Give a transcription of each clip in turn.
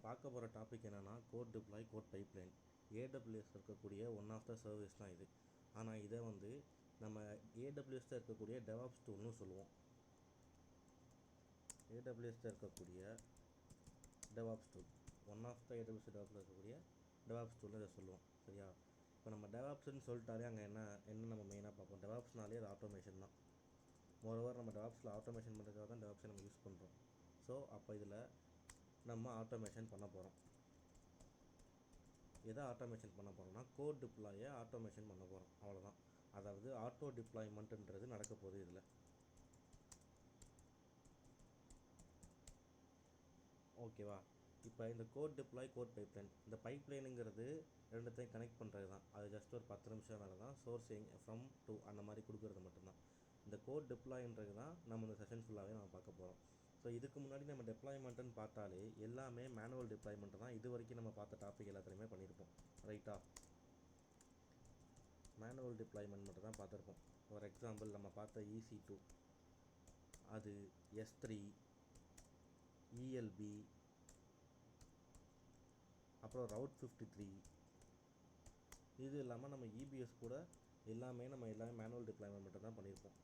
பார்க்க போகிற டாபிக் என்னென்னா code deploy code pipeline. AWS இருக்கக்கூடிய ஒன் ஆஃப் த சர்வீஸ் தான் இது. ஆனால் இதை வந்து நம்ம ஏடபிள்யூஎஸில் இருக்கக்கூடிய டெவாப்ஸ் டூல்னு சொல்லுவோம். ஏடபிள்யூஎஸில் இருக்கக்கூடிய DevOps tool, one of the AWS டெவாப்ஸில் இருக்கக்கூடிய டெவாப்ஸ் டூல்னு இதை சொல்லுவோம். சரியா? இப்போ நம்ம டெவாப்ஸ்ன்னு சொல்லிட்டாலே அங்கே என்ன நம்ம மெயினாக பார்ப்போம். டெவாப்ஸ்னாலே அது ஆட்டோமேஷன் தான். மோரோவர் நம்ம டெவாப்ஸில் ஆட்டோமேஷன் பண்ணுறதுக்காக தான் டெவாப்ஸை நம்ம யூஸ் பண்ணுறோம். ஸோ அப்போ இதில் நம்ம ஆட்டோமேஷன் பண்ண போகிறோம். எதை ஆட்டோமேஷன் பண்ண போகிறோம்னா கோட் டிப்ளாயை ஆட்டோமேஷன் பண்ண போகிறோம். அவ்வளோதான். அதாவது ஆட்டோ டிப்ளாய்மெண்ட்டுன்றது நடக்க போகுது இதில். ஓகேவா? இப்போ இந்த கோட் டிப்ளாய் கோட் பைப்லைன், இந்த பைப்லைனுங்கிறது ரெண்டுத்தையும் கனெக்ட் பண்ணுறது தான். அது ஜஸ்ட் ஒரு 10 நிமிஷம் வேலை தான். சோர்ஸிங் ஃப்ரம் டு அந்த மாதிரி கொடுக்குறது மட்டும்தான். இந்த கோட் டிப்ளாய்ன்றது தான் நம்ம இந்த செஷன் ஃபுல்லாகவே நம்ம பார்க்க போகிறோம். ஸோ இதுக்கு முன்னாடி நம்ம டெப்ளாய்மெண்ட்டுன்னு பார்த்தாலே எல்லாமே மேனுவல் டிப்ளாய்மெண்ட்டு தான். இது வரைக்கும் நம்ம பார்த்த டாபிக் எல்லாத்துலேயுமே பண்ணியிருப்போம். ரைட்டா? மேனுவல் டிப்ளாய்மெண்ட் மட்டும் தான் பார்த்துருப்போம். ஃபார் எக்ஸாம்பிள் நம்ம பார்த்த EC2, அது S3, ELB, அப்புறம் ரவுட் 53. இது இல்லாமல் நம்ம EBS கூட எல்லாமே மேனுவல் டிப்ளாய்மெண்ட் மட்டும் தான் பண்ணியிருப்போம்.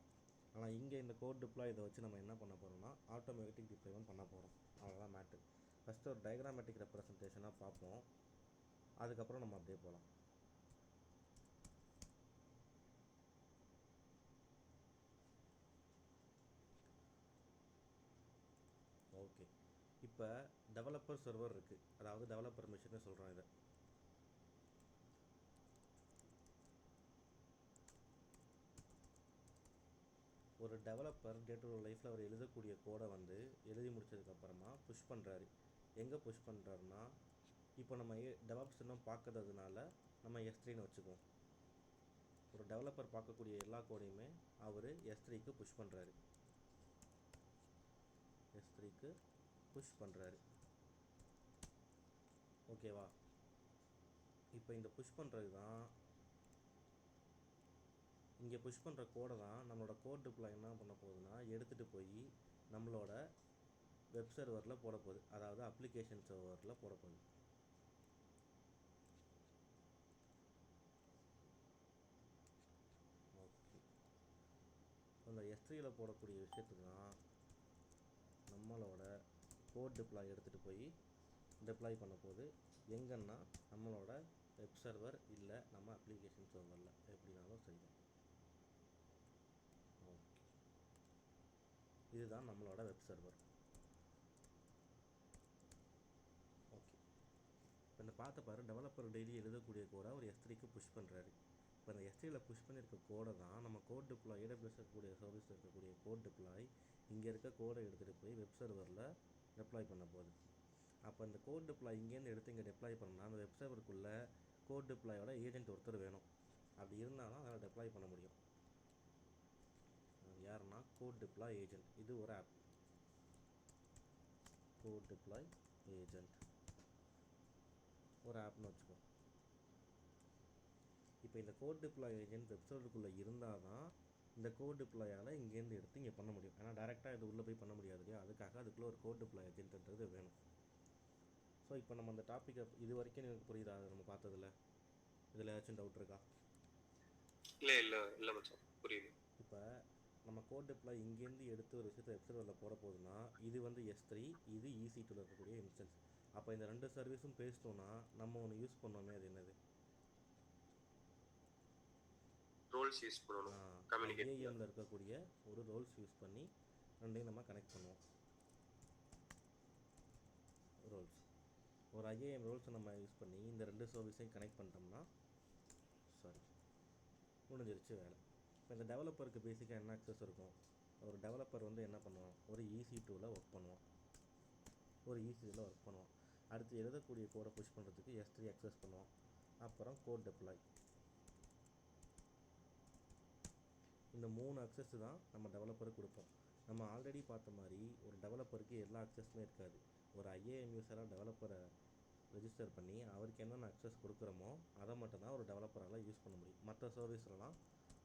ஆனால் இங்கே இந்த கோட் டிப்ளாய் இதை வச்சு நம்ம என்ன பண்ண போகிறோம்னா ஆட்டோமேட்டிக் டிப்ளாய்மெண்ட் பண்ண போகிறோம். அவ்வளோதான் மேட்ரு. ஃபஸ்ட்டு ஒரு டயக்ராமேட்டிக் ரெப்ரசன்டேஷனாக பார்ப்போம். அதுக்கப்புறம் நம்ம அப்படியே போகலாம். ஓகே, இப்போ டெவலப்பர் சர்வர் இருக்குது. அதாவது டெவலப்பர் மிஷின்னு சொல்கிறோம் இதை. ஒரு டெவலப்பர் டே டு லைஃப்பில் அவர் எழுதக்கூடிய கோடை வந்து எழுதி முடிச்சதுக்கப்புறமா புஷ் பண்ணுறாரு. எங்கே புஷ் பண்ணுறாருன்னா, இப்போ நம்ம டெவலப்ஸ் இன்னும் பார்க்கறதுனால நம்ம S3ன்னு வச்சுக்குவோம். ஒரு டெவலப்பர் பார்க்கக்கூடிய எல்லா கோடையுமே அவர் S3க்கு புஷ் பண்ணுறாரு. S3க்கு புஷ் பண்ணுறாரு. ஓகேவா? இப்போ இந்த புஷ் பண்ணுறது தான், இங்கே புஷ் பண்ணுற கோடை தான் நம்மளோட கோட் டிப்ளாய் என்ன பண்ண போகுதுன்னா எடுத்துகிட்டு போய் நம்மளோட வெப் சர்வரில் போட போகுது. அதாவது அப்ளிகேஷன் சர்வரில் போட போகுது. ஓகே, அந்த S3யில் போடக்கூடிய விஷயத்துக்கு தான் நம்மளோட கோட் டிப்ளாய் எடுத்துகிட்டு போய் டிப்ளாய் பண்ண போகுது. எங்கன்னா நம்மளோட வெப் சர்வர் இல்லை நம்ம அப்ளிகேஷன் சர்வரில், எப்படினாலும் சரிதான். ஓகே, இதுதான் நம்மளோட வெப் சர்வர். ஓகே, இப்போ இந்த பார்த்த பாரு, டெவலப்பர் டெய்லி எழுதக்கூடிய கோடை ஒரு S3க்கு புஷ் பண்ணுறாரு. இப்போ அந்த S3யில் புஷ் பண்ணியிருக்க கோடை தான் நம்ம கோட் டிப்ளாய் AWS இருக்கக்கூடிய சர்வீஸ் இருக்கக்கூடிய கோட் டிப்ளாய் இங்கே இருக்க கோடை எடுத்துகிட்டு போய் வெப் சர்வரில் டெப்ளாய் பண்ண போகுது. அப்போ இந்த கோட் டிப்ளாய் இங்கேருந்து எடுத்து இங்கே டெப்ளாய் பண்ணால் அந்த வெப் சர்வருக்குள்ளே கோட் டிப்ளாயோட ஏஜென்ட் ஒருத்தர் வேணும். அப்படி இருந்தால் தான் அதை டெப்ளாய் பண்ண முடியும். யாருன்னா கோட் டிப்ளாய் ஏஜென்ட். இது ஒரு ஆப், கோட் டிப்ளாய் ஏஜென்ட் ஒரு ஆப்னு வச்சுக்கோ. இப்போ இந்த கோட் டிப்ளாய் ஏஜென்ட் வெப் சர்வருக்குள்ளே இருந்தால் தான் இந்த கோட் டிப்ளாயால் இங்கேருந்து எடுத்து இங்கே பண்ண முடியும். ஏன்னா டேரெக்டாக இது உள்ளே போய் பண்ண முடியாது இல்லையா? அதுக்காக அதுக்குள்ளே ஒரு கோட் டிப்ளாய் ஏஜென்ட்ன்றது வேணும். ஸோ இப்போ நம்ம அந்த டாப்பிக்கை இது வரைக்கும் எனக்கு புரியுதா? நம்ம பார்த்ததில்ல இதில் ஏதாச்சும் டவுட் இருக்கா? இல்லை மச்சான், புரியுது. இப்போ நம்ம கோட் டிப்ளாய் இங்கேருந்து எடுத்து ஒரு விஷயத்தை வெப் சர்வரில் போட போகுதுன்னா இது வந்து S3, இது EC2வில் இருக்கக்கூடிய இன்ஸ்டன்ஸ். அப்போ இந்த ரெண்டு சர்வீஸும் பேசிட்டோன்னா நம்ம ஒன்று யூஸ் பண்ணோமே, அது என்னது? ரோல்ஸ் யூஸ் பண்ணணும். IAMல இருக்கக்கூடிய ஒரு ரோல்ஸ் யூஸ் பண்ணி ரெண்டையும் நம்ம கனெக்ட் பண்ணுவோம். ரோல்ஸ், ஒரு IAM ரோல்ஸை நம்ம யூஸ் பண்ணி இந்த ரெண்டு சர்வீஸையும் கனெக்ட் பண்ணிட்டோம்னா முடிஞ்சிருச்சு வேலை. இப்போ இந்த டெவலப்பருக்கு பேசிக்காக என்ன அக்சஸ் இருக்கும்? ஒரு டெவலப்பர் வந்து என்ன பண்ணுவான்? ஒரு EC2வில் ஒர்க் பண்ணுவான், ஒரு EC2வில் ஒர்க் பண்ணுவான். அடுத்து எழுதக்கூடிய கோடை புஷ் பண்ணுறதுக்கு S3 அக்சஸ் பண்ணுவான். அப்புறம் கோட் டிப்ளாய். இந்த 3 அக்சஸ் தான் நம்ம டெவலப்பருக்கு கொடுப்போம். நம்ம ஆல்ரெடி பார்த்த மாதிரி ஒரு டெவலப்பருக்கு எல்லா அக்சஸுமே இருக்காது. ஒரு IAM யூஸராக டெவலப்பரை ரெஜிஸ்டர் பண்ணி அவருக்கு என்னென்ன அக்சஸ் கொடுக்குறோமோ அதை மட்டும்தான் ஒரு டெவலப்பரால் யூஸ் பண்ண முடியும். மற்ற சர்வீஸ்லாம்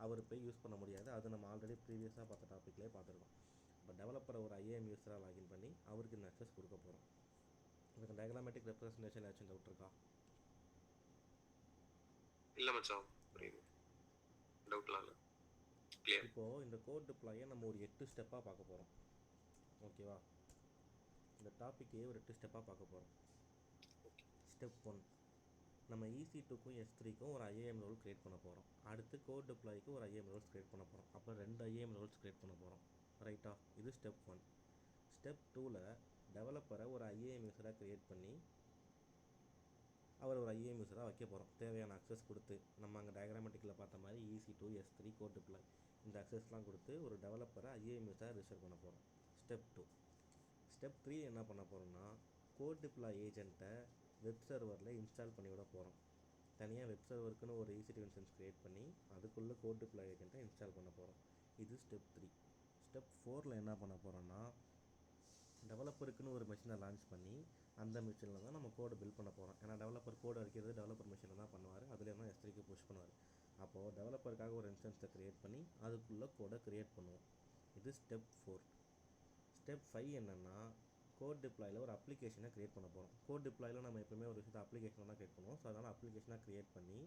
அவர் போய் யூஸ் பண்ண முடியாது. அது நம்ம ஆல்ரெடி ப்ரீவியஸாக பார்த்த டாப்பிக்லேயே பார்த்துருக்கோம். இப்போ டெவலப்பரை ஒரு IAM யூஸராக லாகின் பண்ணி அவருக்கு இந்த அக்சஸ் கொடுக்க போகிறோம். இந்த டயக்ராமேட்டிக் ரெப்ரசன்டேஷன் ஏதாச்சும் டவுட் இருக்கா? இல்லை மச்சான், புரியுது, டவுட்லாம் இல்லை, கிளியர். இப்போது இந்த கோட் டிப்ளாயை நம்ம ஒரு 8 ஸ்டெப்பாக பார்க்க போகிறோம். ஓகேவா? இந்த டாப்பிக்கே ஒரு 8 ஸ்டெப்பாக பார்க்க போகிறோம். ஸ்டெப் 1, நம்ம EC2க்கும் S3க்கும் ஒரு IAM ரோல் க்ரியேட் பண்ண போகிறோம். அடுத்து கோட் டிப்ளாய்க்கு ஒரு IAM ரோல்ஸ் க்ரியேட் பண்ண போகிறோம். அப்போ 2 IAM ரோல்ஸ் க்ரியேட் பண்ண போகிறோம். ரைட்டா? இது ஸ்டெப் 1. ஸ்டெப் 2ல் டெவலப்பரை ஒரு IAM யூஸராக க்ரியேட் பண்ணி அவர் ஒரு IAM யூஸராக வைக்க போகிறோம். தேவையான அக்சஸ் கொடுத்து நம்ம அங்கே டயக்ராமேட்டிக்கில் பார்த்த மாதிரி EC2, S3, கோட் டிப்ளாய் இந்த அக்சஸ்லாம் கொடுத்து ஒரு டெவலப்பரை IAM யூஸராக ரிஜிஸ்டர் பண்ண போகிறோம். ஸ்டெப் 2. ஸ்டெப் 3 என்ன பண்ண போகிறோம்னா, கோட் டிப்ளாய் ஏஜென்ட்டை வெப் சர்வரில் இன்ஸ்டால் பண்ணி விட போகிறோம். தனியாக வெப் சர்வருக்குன்னு ஒரு EC2 இன்ஸ்டன்ஸ் க்ரியேட் பண்ணி அதுக்குள்ளே கோட் டிப்ளாய் ஏஜென்ட்டை இன்ஸ்டால் பண்ண போகிறோம். இது ஸ்டெப் 3. ஸ்டெப் 4ல் என்ன பண்ண போகிறோன்னா, டெவலப்பருக்குன்னு ஒரு மெஷினை லான்ச் பண்ணி அந்த மிஷினில் தான் நம்ம கோடை பில்ட் பண்ண போகிறோம். ஏன்னா டெவலப்பர் கோடு அடிக்கிறது டெவலப்பர் மிஷினில் தான் பண்ணுவார். அதில் தான் S3க்கு புஷ் பண்ணுவார். அப்போது டெவலப்பருக்காக ஒரு இன்ஸ்டன்ஸை க்ரியேட் பண்ணி அதுக்குள்ளே கோடை க்ரியேட் பண்ணுவோம். இது ஸ்டெப் 4. ஸ்டெப் 5 என்னென்னா, கோட் டிப்ளாயில் ஒரு அப்ளிகேஷனை க்ரியேட் பண்ண போகிறோம். கோட் டிப்ளாயில் நம்ம எப்பவுமே ஒரு விஷயத்தை அப்ளிகேஷனை தான் க்ரியேட் பண்ணுவோம். ஸோ அதனால் அப்ளிகேஷனாக க்ரியேட் பண்ணி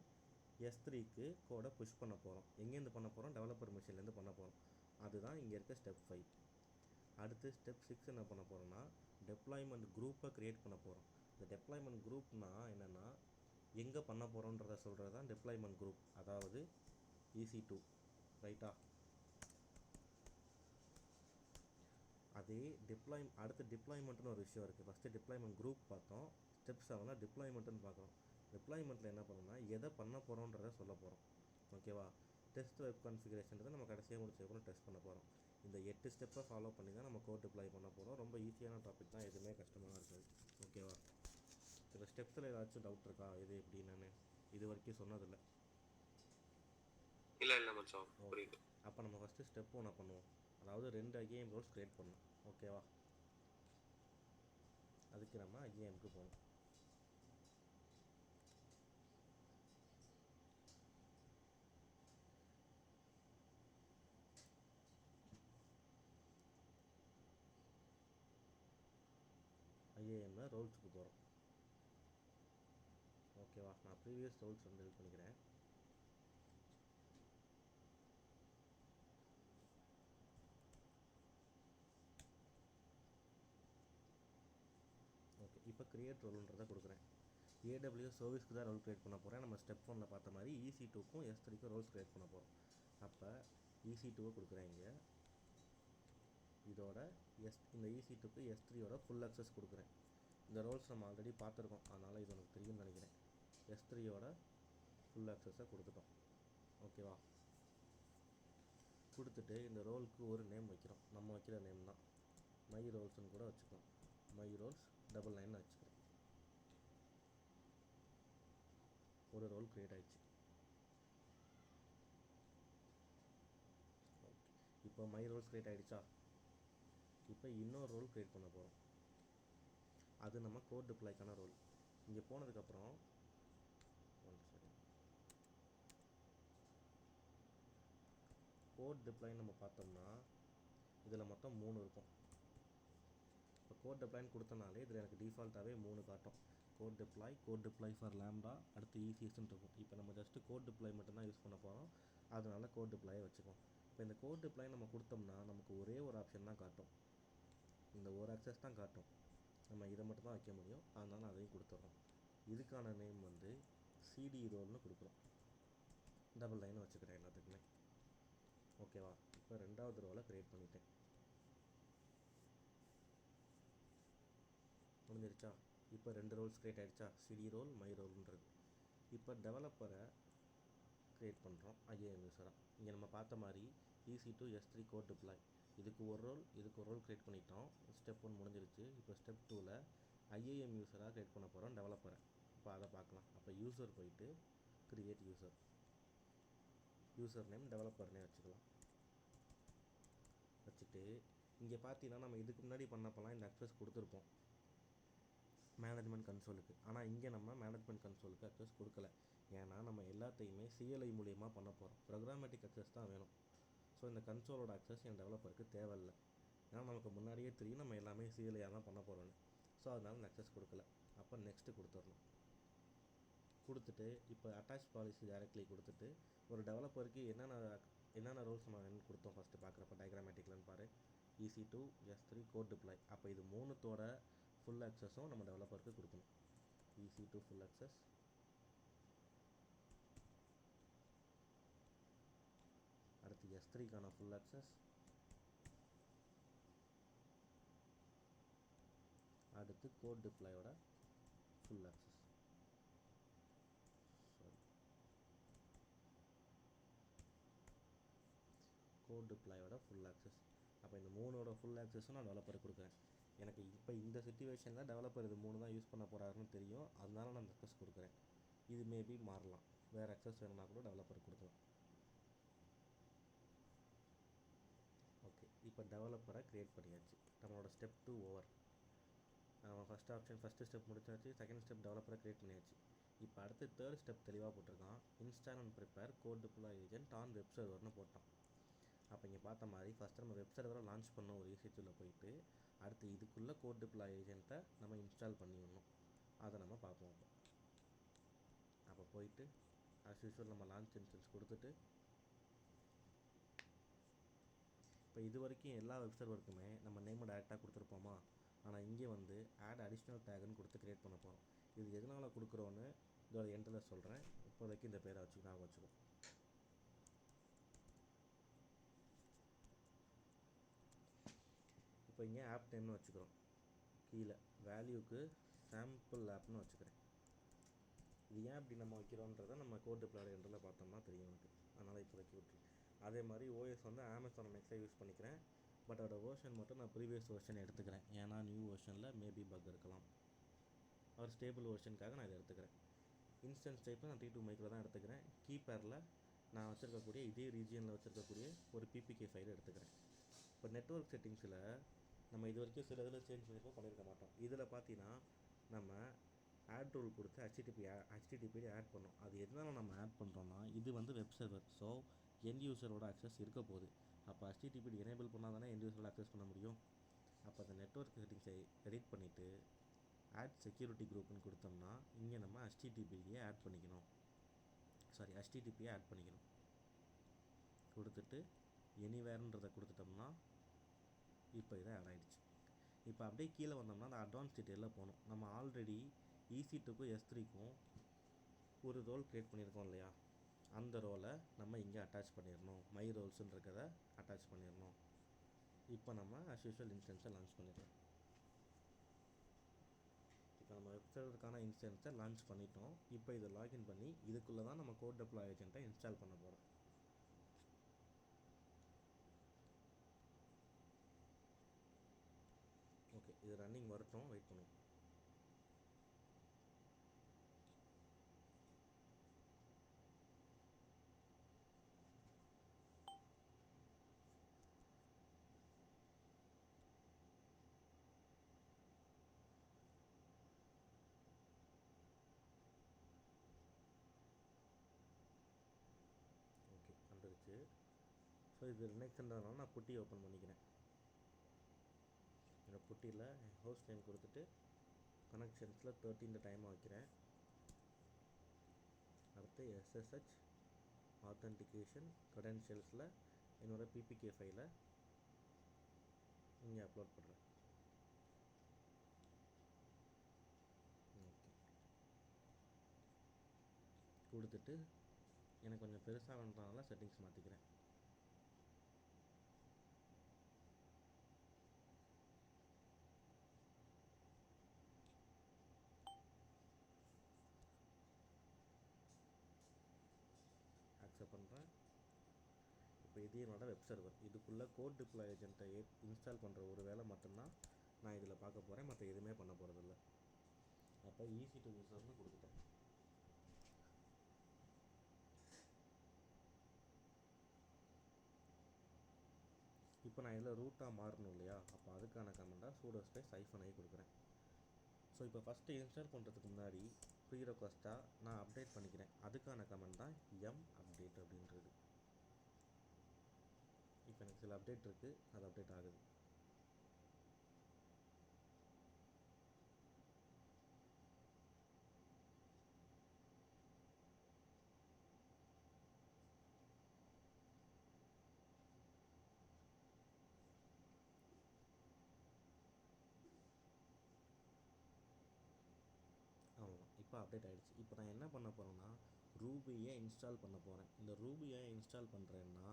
S3க்கு கோடை புஷ் பண்ண போகிறோம். எங்கேருந்து பண்ண போகிறோம்? டெவலப்பர் மிஷின்லேருந்து பண்ண போகிறோம். அதுதான் இங்கே இருக்க ஸ்டெப் 5. அடுத்து ஸ்டெப் 6 என்ன பண்ண போகிறோம்னா, டெப்ளாய்மெண்ட் குரூப்பை க்ரியேட் பண்ண போகிறோம். இந்த டெப்ளாய்மெண்ட் குரூப்னால் என்னென்னா, எங்கே பண்ண போகிறோன்றதை சொல்கிறது தான் டெப்ளாய்மெண்ட் குரூப், அதாவது EC2. ரைட்டா? அதே அடுத்து டிப்ளாய்மெண்ட்னு ஒரு விஷயம் இருக்குது. ஃபஸ்ட்டு டிப்ளாய்மெண்ட் குரூப் பார்த்தோம். ஸ்டெப் 7 டிப்ளாய்மெண்ட்டுன்னு பார்க்குறோம். டிப்ளாய்மெண்ட்டில் என்ன பண்ணணும்னா, எதை பண்ண போகிறோன்றதை சொல்ல போகிறோம். ஓகேவா? டெஸ்ட் வெப் கான்ஃபிகரேஷன்றதை நம்ம கடைசியாக முடிச்சதுக்கப்புறம் டெஸ்ட் பண்ண போகிறோம். இந்த 8 ஸ்டெப்பை ஃபாலோ பண்ணி தான் நம்ம கோட் டிப்ளாய் பண்ண போகிறோம். ரொம்ப ஈஸியான டாபிக் தான், எதுவுமே கஷ்டமாக இருக்காது. ஓகேவா? இந்த ஸ்டெப்ஸில் ஏதாச்சும் டவுட் இருக்கா? இது எப்படி நான் இது வரைக்கும் சொன்னதில்லை. இல்லை மச்சான், புரியுது. அப்போ நம்ம ஃபஸ்ட்டு ஸ்டெப் 1 பண்ணுவோம். அதாவது 2 IAM ரோல்ஸ் க்ரியேட் பண்ணணும். ஓகேவா? அதுக்கு நம்ம IAMக்கு போகணும். IAMல ரோல்ஸுக்கு போகிறோம். ஓகேவா? நான் ப்ரீவியஸ் ரோல்ஸ் வந்து ஹெல்ப் பண்ணிக்கிறேன். ஓகே, இப்போ க்ரியேட் ரோல்ன்றதை கொடுக்குறேன். AWS சர்வீஸ்க்கு தான் ரோல் க்ரியேட் பண்ண போகிறேன். நம்ம ஸ்டெப் 1ல் பார்த்த மாதிரி EC2க்கும் S3க்கும் ரோல்ஸ் க்ரியேட் பண்ண போகிறோம். அப்போ EC2வை கொடுக்குறேன். இங்கே இதோட இந்த EC2க்கு S3யோட ஃபுல் அக்சஸ் கொடுக்குறேன். இந்த ரோல்ஸ் நம்ம ஆல்ரெடி பார்த்துருக்கோம், அதனால் இது எனக்கு தெரியும்னு நினைக்கிறேன். S3யோட ஃபுல் அக்சஸை கொடுத்துட்டோம். ஓகேவா? கொடுத்துட்டு இந்த ரோலுக்கு ஒரு நேம் வைக்கிறோம். நம்ம வைக்கிற நேம் தான் மை ரோல்ஸ்னு கூட வச்சுக்கலாம். மை ரோல்ஸ் 99 வச்சுக்கிறேன். ஒரு ரோல் க்ரியேட் ஆயிடுச்சு. ஓகே, இப்போ மை ரோல்ஸ் க்ரியேட் ஆகிடுச்சா? இப்போ இன்னொரு ரோல் க்ரியேட் பண்ண போகிறோம். அது நம்ம கோட் டிப்ளாய்க்கான ரோல். இங்கே போனதுக்கப்புறம் கோட் டிப்ளாய் நம்ம பார்த்தோம்னா இதில் மொத்தம் 3 இருக்கும். இப்போ கோட் டிப்ளாய்னு கொடுத்தனாலே இதில் எனக்கு டிஃபால்ட்டாகவே 3 காட்டும். கோட் டிப்ளாய் ஃபார் லேம்டா, அடுத்து ECSன்னு இருக்கும். இப்போ நம்ம ஜஸ்ட்டு கோட் டிப்ளாய் மட்டும்தான் யூஸ் பண்ண போகிறோம். அதனால கோட் டிப்ளாயை வச்சுக்கோம். இப்போ இந்த கோட் டிப்ளாய் நம்ம கொடுத்தோம்னா நமக்கு ஒரே ஒரு ஆப்ஷன் தான் காட்டும். இந்த ஒரு அக்சஸ் தான் காட்டும். நம்ம இதை மட்டும் தான் வைக்க முடியும். அதனால அதையும் கொடுத்துட்றோம். இதுக்கான நேம் வந்து CD ரோல்னு கொடுக்குறோம். 99 வச்சுக்கிறேன் எல்லாத்துக்குமே. ஓகேவா? இப்போ 2வது ரோலை க்ரியேட் பண்ணிட்டேன். முடிஞ்சிருச்சா? இப்போ 2 ரோல்ஸ் க்ரியேட் ஆகிடுச்சா? CD ரோல், மை ரோல்ன்றது. இப்போ டெவலப்பரை க்ரியேட் பண்ணுறோம் IAM யூஸராக. இங்கே நம்ம பார்த்த மாதிரி EC2, S3 கோட் டிப்ளாய், இதுக்கு ஒரு ரோல் க்ரியேட் பண்ணிட்டோம். ஸ்டெப் 1 முடிஞ்சிருச்சு. இப்போ ஸ்டெப் 2ல் IAM யூஸராக க்ரியேட் பண்ண போகிறோம் டெவலப்பரை. இப்போ அதை பார்க்கலாம். அப்போ யூசர் போயிட்டு க்ரியேட் யூசர் நேம் டெவலப்பர்னே வச்சுக்கலாம். வச்சுட்டு இங்கே பார்த்தீங்கன்னா நம்ம இதுக்கு முன்னாடி பண்ணப்போலாம் இந்த அக்சஸ் கொடுத்துருப்போம் மேனேஜ்மெண்ட் கன்சோலுக்கு. ஆனால் இங்கே நம்ம மேனேஜ்மெண்ட் கன்சோலுக்கு அக்சஸ் கொடுக்கல. ஏன்னா நம்ம எல்லாத்தையுமே CLI மூலியமாக பண்ண போகிறோம். ப்ரோக்ராமேட்டிக் அக்சஸ் தான் வேணும். ஸோ இந்த கன்சோலோட அக்சஸ் என் டெவலப்பருக்கு தேவையில்லை. ஏன்னா நமக்கு முன்னாடியே தெரியும் நம்ம எல்லாமே CLI தான் பண்ண போகிறோன்னு. ஸோ அதனால நான் அக்சஸ் கொடுக்கல. அப்போ நெக்ஸ்ட்டு கொடுத்துடணும். கொடுத்துட்டு இப்போ அட்டாச் பாலிசி டைரக்ட்லி கொடுத்துட்டு ஒரு டெவலப்பருக்கு என்னென்ன ரோல்ஸ் நம்ம கொடுத்தோம் ஃபஸ்ட்டு பார்க்குறப்ப டயக்ராமேட்டிக்லன்னு பாரு. EC2 S3 code deploy. அப்போ இது மூணுத்தோட ஃபுல் அக்சஸும் நம்ம டெவலப்பருக்கு கொடுக்கணும். EC2 ஃபுல் அக்சஸ், அடுத்து S3க்கான ஃபுல் அக்சஸ், அடுத்து கோட் டிப்ளாயோட ஃபுல் அக்சஸ். கோட் டிப்ளாயோட ஃபுல் அக்சஸ். அப்போ இந்த மூணோட ஃபுல் அக்சஸும் நான் டெவலப்பருக்கு கொடுக்குறேன். எனக்கு இப்போ இந்த சிச்சுவேஷனில் டெவலப்பர் இது மூணு தான் யூஸ் பண்ண போகிறாருன்னு தெரியும், அதனால நான் அந்த அக்சஸ் கொடுக்குறேன். இது மேபி மாறலாம், வேறு அக்சஸ் வேணும்னா கூட டெவலப்பருக்கு கொடுக்கலாம். ஓகே, இப்போ டெவலப்பரை க்ரியேட் பண்ணியாச்சு. நம்மளோட ஸ்டெப் 2 ஓவர். நம்ம ஃபஸ்ட்டு ஸ்டெப் முடிச்சாச்சு. செகண்ட் ஸ்டெப் டெவலப்பரை க்ரியேட் பண்ணியாச்சு. இப்போ அடுத்து தேர்ட் ஸ்டெப் தெளிவாக போட்டிருக்கான். Install and prepare code deploy agent on web சர்வர்னு போட்டான். அப்போ இங்கே பார்த்த மாதிரி ஃபஸ்ட்டு நம்ம வெப் சர்வரை லான்ச் பண்ணோம் ஒரு EC2ல போயிட்டு, அடுத்து இதுக்குள்ளே கோட் டிப்ளாய் ஏஜென்ட்டை நம்ம இன்ஸ்டால் பண்ணிடணும். அதை நம்ம பார்ப்போம். அப்போ போயிட்டு ஆஸ் யூஸ்வல் நம்ம லான்ச் இன்ஸ்டன்ஸ் கொடுத்துட்டு, இப்போ இது வரைக்கும் எல்லா வெப் சர்வருக்குமே நம்ம நேம் டேரெக்டாக கொடுத்துருப்போமா, ஆனால் இங்கே வந்து ஆட் அடிஷ்னல் டேக்னு கொடுத்து க்ரியேட் பண்ண போகிறோம். இது எதனால் கொடுக்குறோன்னு இதோட எண்டில் சொல்கிறேன். இப்போதைக்கு இந்த பேரை ஞாபகம் வச்சுக்கோ. இப்போ இங்கே ஆப் நேம்னு வச்சுக்கிறோம். கீழே வேல்யூக்கு சாம்பிள் ஆப்னு வச்சுக்கிறேன். இது ஏன் அப்படி நம்ம வைக்கிறோன்றதை நம்ம கோட் டிப்ளாய் எண்டில் பார்த்தோம்னா தெரியும் எனக்கு, அதனால் இப்போதைக்கு விட்டுரு. அதே மாதிரி ஓஎஸ் வந்து Amazon MX யூஸ் பண்ணிக்கிறேன். பட் அதோட வேர்ஷன் மட்டும் நான் ப்ரீவியஸ் வேர்ஷன் எடுத்துக்கிறேன். ஏன்னா நியூ வேர்ஷனில் மேபி பக் இருக்கலாம். ஒரு ஸ்டேபிள் வேர்ஷனுக்காக நான் இதை எடுத்துக்கிறேன். இன்ஸ்டன்ஸ் டைப்பில் நான் T2 மைக்ரோ தான் எடுத்துக்கிறேன். கீப்பரில் நான் வச்சுருக்கக்கூடிய இதே ரீஜியனில் வச்சுருக்கக்கூடிய ஒரு PPK ஃபைல் எடுத்துக்கிறேன். இப்போ நெட்வொர்க் செட்டிங்ஸில் நம்ம இது வரைக்கும் சில இதில் சேஞ்ச் பண்ணியிருக்க மாட்டோம். இதில் பார்த்தீங்கன்னா நம்ம ஆட் ரூல் கொடுத்து HTTP ஆட் பண்ணோம். அது எதனால் நம்ம ஆட் பண்ணுறோன்னா, இது வந்து வெப் சர்வர், ஸோ எண்ட் யூசரோட அக்சஸ் இருக்க போகுது. அப்போ HTTP எனேபிள் பண்ணால் தானே எண்ட் யூசரோட அக்சஸ் பண்ண முடியும். அப்போ அந்த நெட்வொர்க் செட்டிங்ஸை எடிட் பண்ணிவிட்டு ஆட் செக்யூரிட்டி குரூப்னு கொடுத்தோம்னா இங்கே நம்ம HTTPயை ஆட் பண்ணிக்கணும். கொடுத்துட்டு எனிவேர்ன்றதை கொடுத்துட்டோம்னா இப்போ இதை ஆட் ஆகிடுச்சு. இப்போ அப்படியே கீழே வந்தோம்னா அந்த அட்வான்ஸ் டீட்டெயிலில் போகணும். நம்ம ஆல்ரெடி EC2க்கும் S3க்கும் ஒரு ரோல் க்ரியேட் பண்ணியிருக்கோம் இல்லையா, அந்த ரோலை நம்ம இங்கே அட்டாச் பண்ணிடணும். மை ரோல்ஸுன்றதை அட்டாச் பண்ணிடணும். இப்போ நம்ம ஆஸ் யூஸ்வல் இன்ஸ்டன்ஸை லான்ச் பண்ணிடலாம். இப்போ நம்ம வெப் சர்வருக்கான இன்ஸ்டன்ஸை லான்ச் பண்ணிட்டோம். இப்போ இதை லாகின் பண்ணி இதுக்குள்ளே தான் நம்ம கோட் டிப்ளாய் ஏஜென்ட்டை இன்ஸ்டால் பண்ண போகிறோம். ஓகே, இது ரன்னிங் வரட்டும், வெயிட் பண்ணுவோம். ஓகே, வந்துருச்சு. ஸோ இது லினக்ஸ்ன்றதுனால நான் புட்டி ஓப்பன் பண்ணிக்கிறேன். இந்த புட்டியில் ஹோஸ்ட் நேம் கொடுத்துட்டு கனெக்ஷன்ஸில் 13 டைமாக வைக்கிறேன். அடுத்து SSH ஆத்தென்டிகேஷன் க்ரெடென்ஷியல்ஸில் என்னோடய PPK ஃபைலை இங்கே அப்லோட் பண்ணுறேன். ஓகே, கொடுத்துட்டு எனக்கு கொஞ்சம் பெருசாக வேணுன்றதுனால செட்டிங்ஸ் மாற்றிக்கிறேன். அக்செப்ட் பண்ணுறேன். இப்போ இது என்னோட வெப் சர்வர். இதுக்குள்ளே கோட் டிப்ளாய் ஏஜென்ட்டை இன்ஸ்டால் பண்ணுற ஒரு வேலை மட்டும்தான் நான் இதில் பார்க்க போகிறேன், மற்ற எதுவுமே பண்ண போகிறதில்ல. அப்போ EC2 யூசர்னு கொடுத்துட்டேன். இப்போ நான் இதில் ரூட்டாக மாறணும் இல்லையா, அப்போ அதுக்கான கமெண்டாக sudo space -i கொடுக்குறேன். ஸோ இப்போ ஃபஸ்ட்டு இன்ஸ்டால் பண்ணுறதுக்கு முன்னாடி ப்ரீ ரெக்வஸ்ட்டாக நான் அப்டேட் பண்ணிக்கிறேன். அதுக்கான கமெண்ட் தான் update அப்படின்றது. இப்போ எனக்கு சில அப்டேட் இருக்குது, அது அப்டேட் ஆகுது. இப்போ அப்டேட் ஆகிடுச்சு. இப்போ நான் என்ன பண்ண போகிறேன்னா ரூபியை இன்ஸ்டால் பண்ண போகிறேன். இந்த ரூபியை இன்ஸ்டால் பண்ணுறேன்னா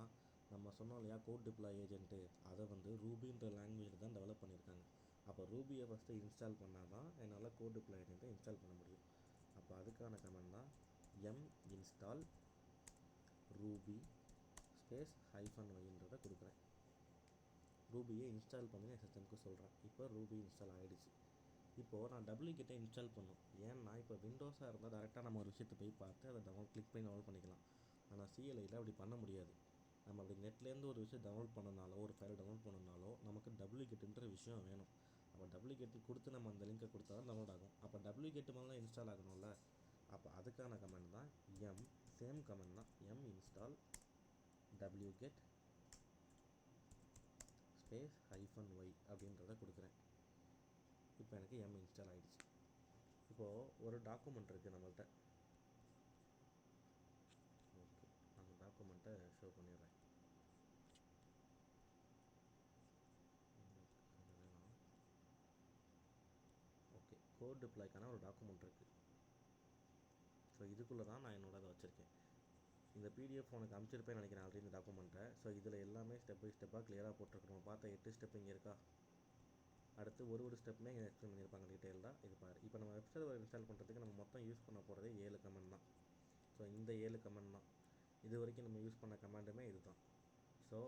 நம்ம சொன்னோம் இல்லையா கோட் டிப்ளாய் ஏஜென்ட்டு, அதை வந்து ரூபின்ற லாங்குவேஜில் தான் டெவலப் பண்ணியிருக்காங்க. அப்போ ரூபியை ஃபஸ்ட்டு இன்ஸ்டால் பண்ணால் தான் என்னால் கோட் டிப்ளாய் ஏஜென்ட்டை இன்ஸ்டால் பண்ண முடியும். அப்போ அதுக்கான கமெண்ட் தான் M install Ruby space -y கொடுக்குறேன். ரூபியை இன்ஸ்டால் பண்ணி என் சிஸ்டமுக்கு சொல்கிறேன். இப்போ ரூபி இன்ஸ்டால் ஆகிடுச்சு. இப்போது நான் டபுள்யூகேட்டை இன்ஸ்டால் பண்ணும். ஏன்னா இப்போ விண்டோஸாக இருந்தால் டேரெக்டாக நம்ம ஒரு விஷயத்தை போய் பார்த்து அதை கிளிக் பண்ணி டவுன்லோட் பண்ணிக்கலாம். ஆனால் சிஎல்ஐயில் அப்படி பண்ண முடியாது. நம்ம அப்படி நெட்லேருந்து ஒரு விஷயம் டவுன்லோட் பண்ணனாலோ ஒரு ஃபைல் டவுன்லோட் பண்ணனாலோ நமக்கு டபுள்யூகேட்டுன்ற விஷயம் வேணும். அப்போ டபுள்யூகேட்டு கொடுத்து நம்ம அந்த லிங்கை கொடுத்தா தான் டவுன்லோட் ஆகும். அப்போ டபுள்யூகேட்டு முதல்ல இன்ஸ்டால் ஆகணும்ல. அப்போ அதுக்கான கமெண்ட் தான் எம், சேம் கமெண்ட் தான், M install wget space -y அப்படின்றத கொடுக்குறேன். இப்போ எனக்கு எம் இன்ஸ்டால் ஆகிடுச்சு. இப்போது ஒரு டாக்குமெண்ட் இருக்குது நம்மள்கிட்ட. ஓகே, அந்த டாக்குமெண்ட்டை ஷோ பண்ணிடுறேன். ஓகே, கோட் டிப்ளாய்க்கான ஒரு டாக்குமெண்ட் இருக்குது. ஸோ இதுக்குள்ளே தான் நான் என்னோட அதை வச்சுருக்கேன். இந்த பிடிஎஃப் உனக்கு அனுப்பிச்சிருப்பேன்னு நினைக்கிறேன் ஆல்ரெடி இந்த டாக்குமெண்ட்டை. ஸோ இதில் எல்லாமே ஸ்டெப் பை ஸ்டெப்பாக கிளியராக போட்டிருக்கணும். பார்த்தா 8 ஸ்டெப் இங்கே இருக்கா. அடுத்து ஒரு ஸ்டெப்புமே இங்கே எக்ஸ்பிளைன் பண்ணியிருப்பாங்க டீட்டெயிலாக. இது பாரு, இப்போ நம்ம வெப் சர்வர் இன்ஸ்டால் பண்ணுறதுக்கு நம்ம மொத்தம் யூஸ் பண்ண போகிறதே 7 கமெண்ட் தான். ஸோ இந்த 7 கமெண்ட் தான் இது வரைக்கும் நம்ம யூஸ் பண்ண கமெண்டுமே இது தான். ஸோ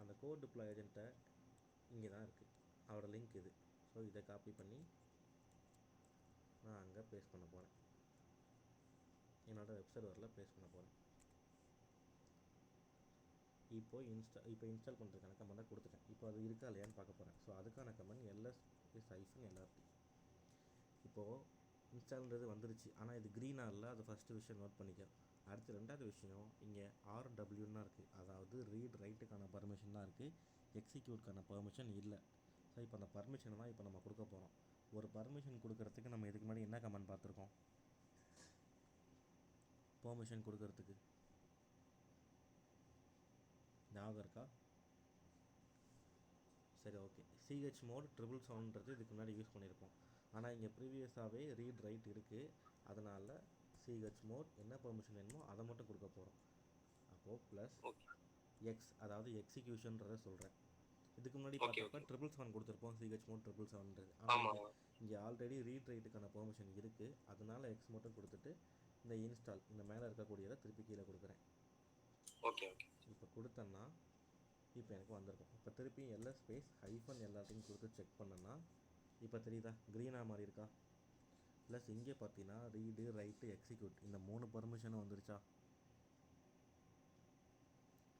அந்த கோட் டிப்ளாய் ஏஜென்ட்டை இங்கே தான் இருக்குது, அவரோட லிங்க் இது. ஸோ இதை காப்பி பண்ணி நான் அங்கே பேஸ்ட் பண்ண போகிறேன், என்னோடய வெப் சர்வரில் பேஸ்ட் பண்ண போகிறேன். இப்போ இன்ஸ்டால் பண்ணுறதுக்கான கமெண்டை கொடுத்துட்டேன். இப்போ அது இருக்கா இல்லையான்னு பார்க்க போகிறேன். ஸோ அதுக்கான கமெண்ட் ls-lrt. இப்போது இன்ஸ்டால்ன்றது வந்துருச்சு. ஆனால் இது க்ரீனாக இல்லை, அது ஃபஸ்ட்டு விஷயம் நோட் பண்ணிக்க. அடுத்து ரெண்டாவது விஷயம், இங்கே RWன்னு இருக்குது, அதாவது ரீட் ரைட்டுக்கான பர்மிஷன் தான் இருக்குது, எக்ஸிக்யூட்கான பர்மிஷன் இல்லை. ஸோ இப்போ அந்த பர்மிஷனை தான் இப்போ நம்ம கொடுக்க போகிறோம். ஒரு பர்மிஷன் கொடுக்கறதுக்கு நம்ம இதுக்கு முன்னாடி என்ன கமெண்ட் பார்த்துருக்கோம்? பர்மிஷன் கொடுக்கறதுக்கு ஞாபகம் இருக்கா? சரி, ஓகே. chmod 777ன்றது இதுக்கு முன்னாடி யூஸ் பண்ணியிருப்போம். ஆனால் இங்கே ப்ரீவியஸாகவே ரீட் ரைட் இருக்குது. அதனால் chmod என்ன பர்மிஷன் வேணுமோ அதை மட்டும் கொடுக்க போகிறோம். அப்போது ப்ளஸ் எக்ஸ், அதாவது எக்ஸிக்யூஷன்றதை சொல்கிறேன். இதுக்கு முன்னாடி பார்த்தப்ப 777 கொடுத்துருப்போம், chmod 777ன்றது. ஆனால் இங்கே ஆல்ரெடி ரீட் ரைட்டுக்கான பர்மிஷன் இருக்குது. அதனால் எக்ஸ் மட்டும் கொடுத்துட்டு இந்த இன்ஸ்டால் இந்த மேலே இருக்கக்கூடியதை திருப்பி கீழே கொடுக்குறேன். Okay okay. இப்போ கொடுத்தேன்னா இப்போ எனக்கு வந்திருக்கும். இப்போ திருப்பி ls -lrt கொடுத்து செக் பண்ணேன்னா இப்போ தெரியுதா, க்ரீனாக மாறி இருக்கா. ப்ளஸ் இங்கே பார்த்தீங்கன்னா ரீடு ரைட்டு எக்ஸிக்யூட் இந்த 3 பர்மிஷனும் வந்துருச்சா.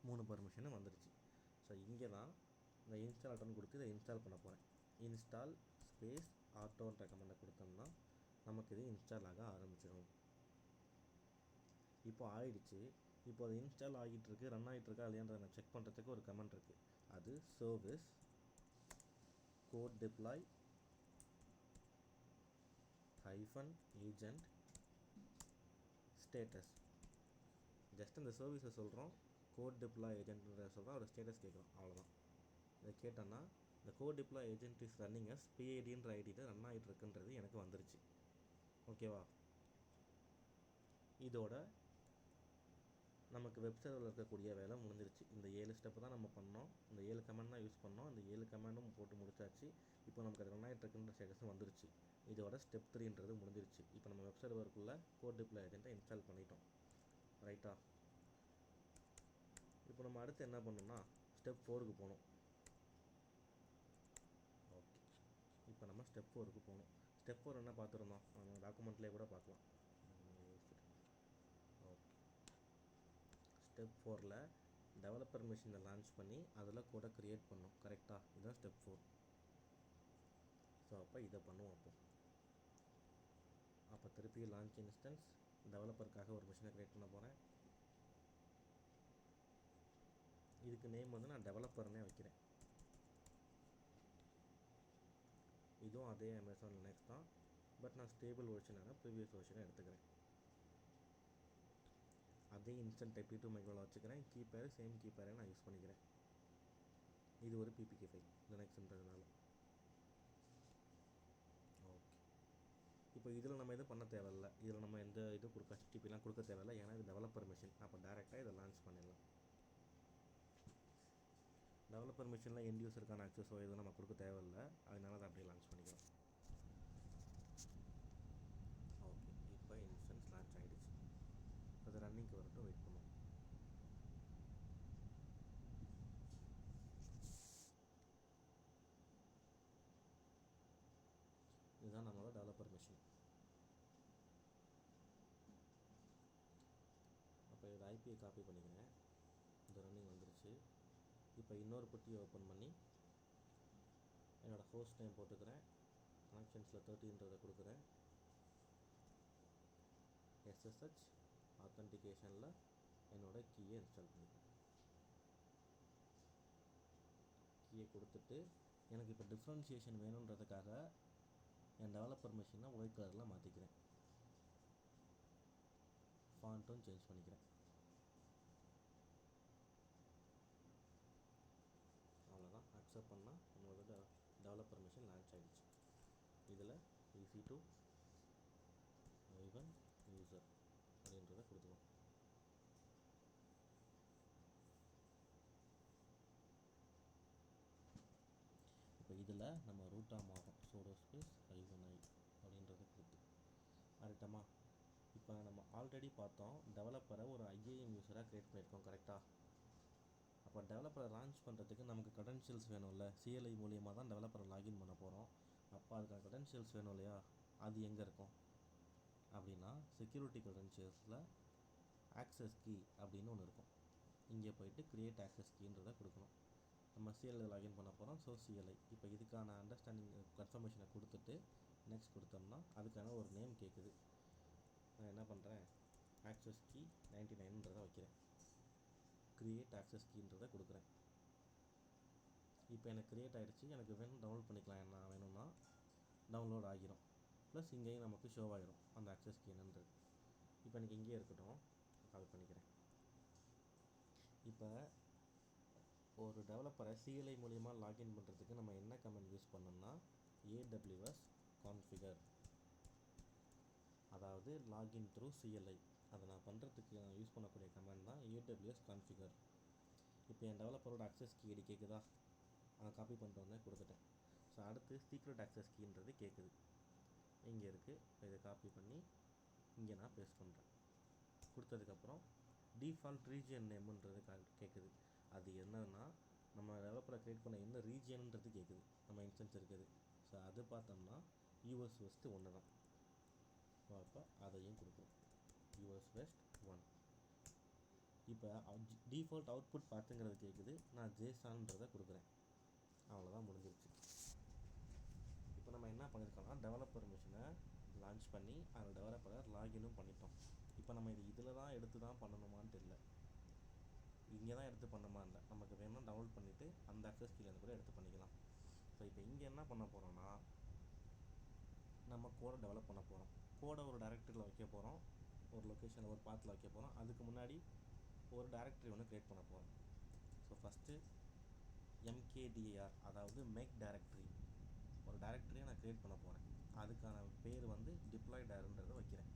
3 பர்மிஷனும் வந்துருச்சு. ஸோ இங்கே தான் இந்த இன்ஸ்டால் ஆட்டோன்னு கொடுத்து இதை இன்ஸ்டால் பண்ண போகிறேன். இன்ஸ்டால் ஸ்பேஸ் ஆட்டோன்ற கமெண்டை கொடுத்தோம்னா நமக்கு இது இன்ஸ்டால் ஆக ஆரம்பிச்சிடும். இப்போ ஆயிடுச்சு. இப்போ அது இன்ஸ்டால் ஆகிட்டு இருக்கு, ரன் ஆகிட்டு இருக்கா இல்லையான்றதை நான் செக் பண்ணுறதுக்கு ஒரு கமெண்ட் இருக்குது. அது service code deploy -agent status. Just இந்த சர்வீஸை சொல்கிறோம், கோட் டிப்ளாய் ஏஜென்ட்ன்ற சொல்கிறோம், அதோட ஸ்டேட்டஸ் கேட்குறோம், அவ்வளோதான். இதை கேட்டோன்னா இந்த code deploy agent is running as PIDன்ற ஐடியில் ரன் ஆகிட்டு இருக்குன்றது எனக்கு வந்துருச்சு. ஓகேவா? இதோட நமக்கு வெப் சர்வரில் இருக்கக்கூடிய வேலை முடிஞ்சிருச்சு. இந்த 7 ஸ்டெப்பு தான் நம்ம பண்ணோம், இந்த 7 கமெண்ட் தான் யூஸ் பண்ணோம், இந்த 7 கமெண்டும் போட்டு முடிச்சாச்சு. இப்போ நமக்கு அது ரன் ஆகிட்டு இருக்குன்ற ஸ்டேட்டஸும் வந்துருச்சு. இதோட ஸ்டெப் 3ன்றது முடிஞ்சிருச்சு. இப்போ நம்ம வெப் சர்வருக்குள்ளே கோட் டிப்ளாய் ஏஜென்ட்டை இன்ஸ்டால் பண்ணிட்டோம், ரைட்டா? இப்போ நம்ம அடுத்து என்ன பண்ணணும்னா ஸ்டெப் 4க்கு போகணும். ஓகே, இப்போ நம்ம ஸ்டெப் 4க்கு போகணும். ஸ்டெப் 4 என்ன பார்த்துருந்தோம், நம்ம டாக்குமெண்ட்லேயே கூட பார்க்கலாம். ஓகே, ஸ்டெப் 4ல் டெவலப்பர் மிஷினை லான்ச் பண்ணி அதில் கூட க்ரியேட் பண்ணோம், கரெக்டாக? இதுதான் ஸ்டெப் 4. ஸோ அப்போ இதை பண்ணுவோம். அப்போ திருப்பி லான்ச் இன்ஸ்டன்ஸ் டெவலப்பருக்காக ஒரு மிஷினை க்ரியேட் பண்ண போகிறேன். இதுக்கு நேம் வந்து நான் டெவலப்பர்னே வைக்கிறேன். இதுவும் அதே Amazon Linux தான், பட் நான் ஸ்டேபிள் வெர்ஷனான ப்ரீவியஸ் வெர்ஷனை எடுத்துக்கிறேன். அதே இன்ஸ்டன்ட் டைப் 2 மைக்ரோவில் வச்சுக்கிறேன். கீப்பேர் சேம் கீப்பேரை நான் யூஸ் பண்ணிக்கிறேன். இது ஒரு PPK ஃபைல் லினக்ஸ்ன்றதுனால. ஓகே, இப்போ இப்போ இதில் நம்ம எதுவும் பண்ண தேவையில்ல, இதில் நம்ம எந்த இது கொடுக்க HTTPலாம் கொடுக்க தேவையில்ல, ஏன்னா இது டெவலப்பர் மிஷின். அப்போ டேரெக்டாக இதை லான்ச் பண்ணிடலாம். டெவலப்பர் மிஷினில் எண்ட் யூஸருக்கான ஆக்சஸோ எதுவும் நம்ம கொடுக்க தேவையில்லை, அதனால அதை அப்படியே லான்ச் பண்ணிக்கலாம். ஓகே, இப்போ இன்ஸ்டன்ஸ் லான்ச் ஆகிடுச்சு. அது ரன்னிங்க்கு வரட்டும், வெயிட் பண்ணுவோம். இதுதான் நம்மளோட டெவலப்பர் மிஷின். அப்போ இது ஐபியை காப்பி பண்ணிக்கிறேன். இது ரன்னிங் வந்துருச்சு. இப்போ இன்னொரு பெட்டியை ஓப்பன் பண்ணி என்னோடய ஹோஸ்ட் நேம் போட்டுக்கிறேன். கனெக்ஷன்ஸில் 30ன்றதை கொடுக்குறேன். SSH ஆத்தென்டிகேஷனில் என்னோடய கீயை இன்ஸ்டால் பண்ணிக்கிறேன். கீயை கொடுத்துட்டு எனக்கு இப்போ டிஃப்ரென்ஷியேஷன் வேணுன்றதுக்காக என் டெவலப்பர் மிஷினை ஒயிட் கலரில் மாற்றிக்கிறேன். ஃபாண்ட்டும் சேஞ்ச் பண்ணிக்கிறேன். அவ்வளோதான். அக்செப்ட் பண்ணால் என்னோட டெவலப்பர் மிஷின் லான்ச் ஆகிடுச்சு. இதில் EC2 ஐவன் யூசர் அப்படின்றத கொடுத்துருவோம். இப்போ இதில் நம்ம ரூட்டாக மாறும். சூடோ ஸ்பேஸ் -i அப்படின்றத கொடுத்து மாறிட்டோமா? இப்போ நம்ம ஆல்ரெடி பார்த்தோம், டெவலப்பரை ஒரு IAM யூஸராக க்ரியேட் பண்ணியிருக்கோம், கரெக்டாக? அப்போ டெவலப்பரை லான்ச் பண்ணுறதுக்கு நமக்கு க்ரெடென்ஷியல்ஸ் வேணும்ல. CLI மூலியமாக தான் டெவலப்பரை லாகின் பண்ண போகிறோம். அப்போ அதுக்கான க்ரெடென்ஷியல்ஸ் வேணும் இல்லையா? அது எங்கே இருக்கும் அப்படின்னா, செக்யூரிட்டி க்ரெடென்ஷியல்ஸில் ஆக்சஸ் கீ அப்படின்னு ஒன்று இருக்கும். இங்கே போயிட்டு க்ரியேட் ஆக்சஸ் கீன்றதை கொடுக்கணும். நம்ம CLI லாகின் பண்ண போகிறோம். ஸோ CLI இப்போ இதுக்கான அண்டர்ஸ்டாண்டிங் கன்ஃபர்மேஷனை கொடுத்துட்டு நெக்ஸ்ட் கொடுத்தோம்னா அதுக்கான ஒரு நேம் கேட்குது. நான் என்ன பண்ணுறேன், ஆக்சஸ் கீ 99ன்றதை வைக்கிறேன். க்ரியேட் ஆக்சஸ் கீன்றதை கொடுக்குறேன். இப்போ எனக்கு க்ரியேட் ஆகிடுச்சு. எனக்கு வேணும் டவுன்லோட் பண்ணிக்கலாம். என்ன வேணும்னா டவுன்லோட் ஆகிரும். ப்ளஸ் இங்கேயும் நமக்கு ஷோ ஆகிரும் அந்த ஆக்சஸ் கீ என்னன்றது. இப்போ எனக்கு இங்கேயே இருக்கட்டும், கால் பண்ணிக்கிறேன். இப்போ ஒரு டெவலப்பரை CLI மூலிமா லாகின் பண்ணுறதுக்கு நம்ம என்ன கமெண்ட் யூஸ் பண்ணோம்னா AWS கான்ஃபிகர், அதாவது லாகின் த்ரூ CLI. அதை நான் பண்ணுறதுக்கு நான் யூஸ் பண்ணக்கூடிய கமெண்ட் தான் AWS கான்ஃபிகர். இப்போ என் டெவலப்பரோட ஆக்சஸ் கீ ஐடி கேட்குதா? அதை காப்பி பண்ணிட்டு வந்தேன், கொடுத்துட்டேன். ஸோ அடுத்து சீக்ரெட் ஆக்சஸ் கீன்றது கேட்குது, இங்கே இருக்குது. இதை காப்பி பண்ணி இங்கே நான் பேஸ்ட் பண்ணுறேன். கொடுத்ததுக்கப்புறம் டிஃபால்ட் ரீஜியன் நேமுன்றது கேட்குது. அது என்னன்னா நம்ம டெவலப்பரை க்ரியேட் பண்ண என்ன ரீஜியன்ன்றது கேட்குது, நம்ம இன்ஸ்டன்ஸ் இருக்குது. ஸோ அது பார்த்தோம்னா US West 1 தான். ஸோ அப்போ அதையும் கொடுக்குறோம், US West 1. இப்போ டிஃபால்ட் அவுட்புட் பார்த்துங்கிறது கேட்குது. நான் JSONன்றதை கொடுக்குறேன். அவ்வளோதான், முடிஞ்சிருச்சு. இப்போ நம்ம என்ன பண்ணியிருக்கோம்னா டெவலப்பர் மிஷினை லான்ச் பண்ணி அதில் டெவலப்பரை லாகினும் பண்ணிட்டோம். இப்போ நம்ம இதில் தான் எடுத்து தான் பண்ணணுமான்னு தெரியல, இங்கே தான் எடுத்து பண்ணணுமா இல்லை, நமக்கு வேணும்னா டவுன்லோட் பண்ணிவிட்டு அந்த ஆக்சஸ் கீழேருந்து கூட எடுத்து பண்ணிக்கலாம். ஸோ இப்போ இங்கே என்ன பண்ண போகிறோம்னா நம்ம கோடை டெவலப் பண்ண போகிறோம். கோடை ஒரு டைரக்டரியில் வைக்க போகிறோம், ஒரு லொக்கேஷனில் ஒரு பாத்தில் வைக்க போகிறோம். அதுக்கு முன்னாடி ஒரு டைரக்டரி ஒன்று க்ரியேட் பண்ண போகிறோம். ஸோ ஃபஸ்ட்டு MKDIR, அதாவது மேக் டைரக்டரி, ஒரு டைரக்டரியை நான் க்ரியேட் பண்ண போகிறேன். அதுக்கான பேர் வந்து டிப்ளாய் டைரக்டரின்றதை வைக்கிறேன்.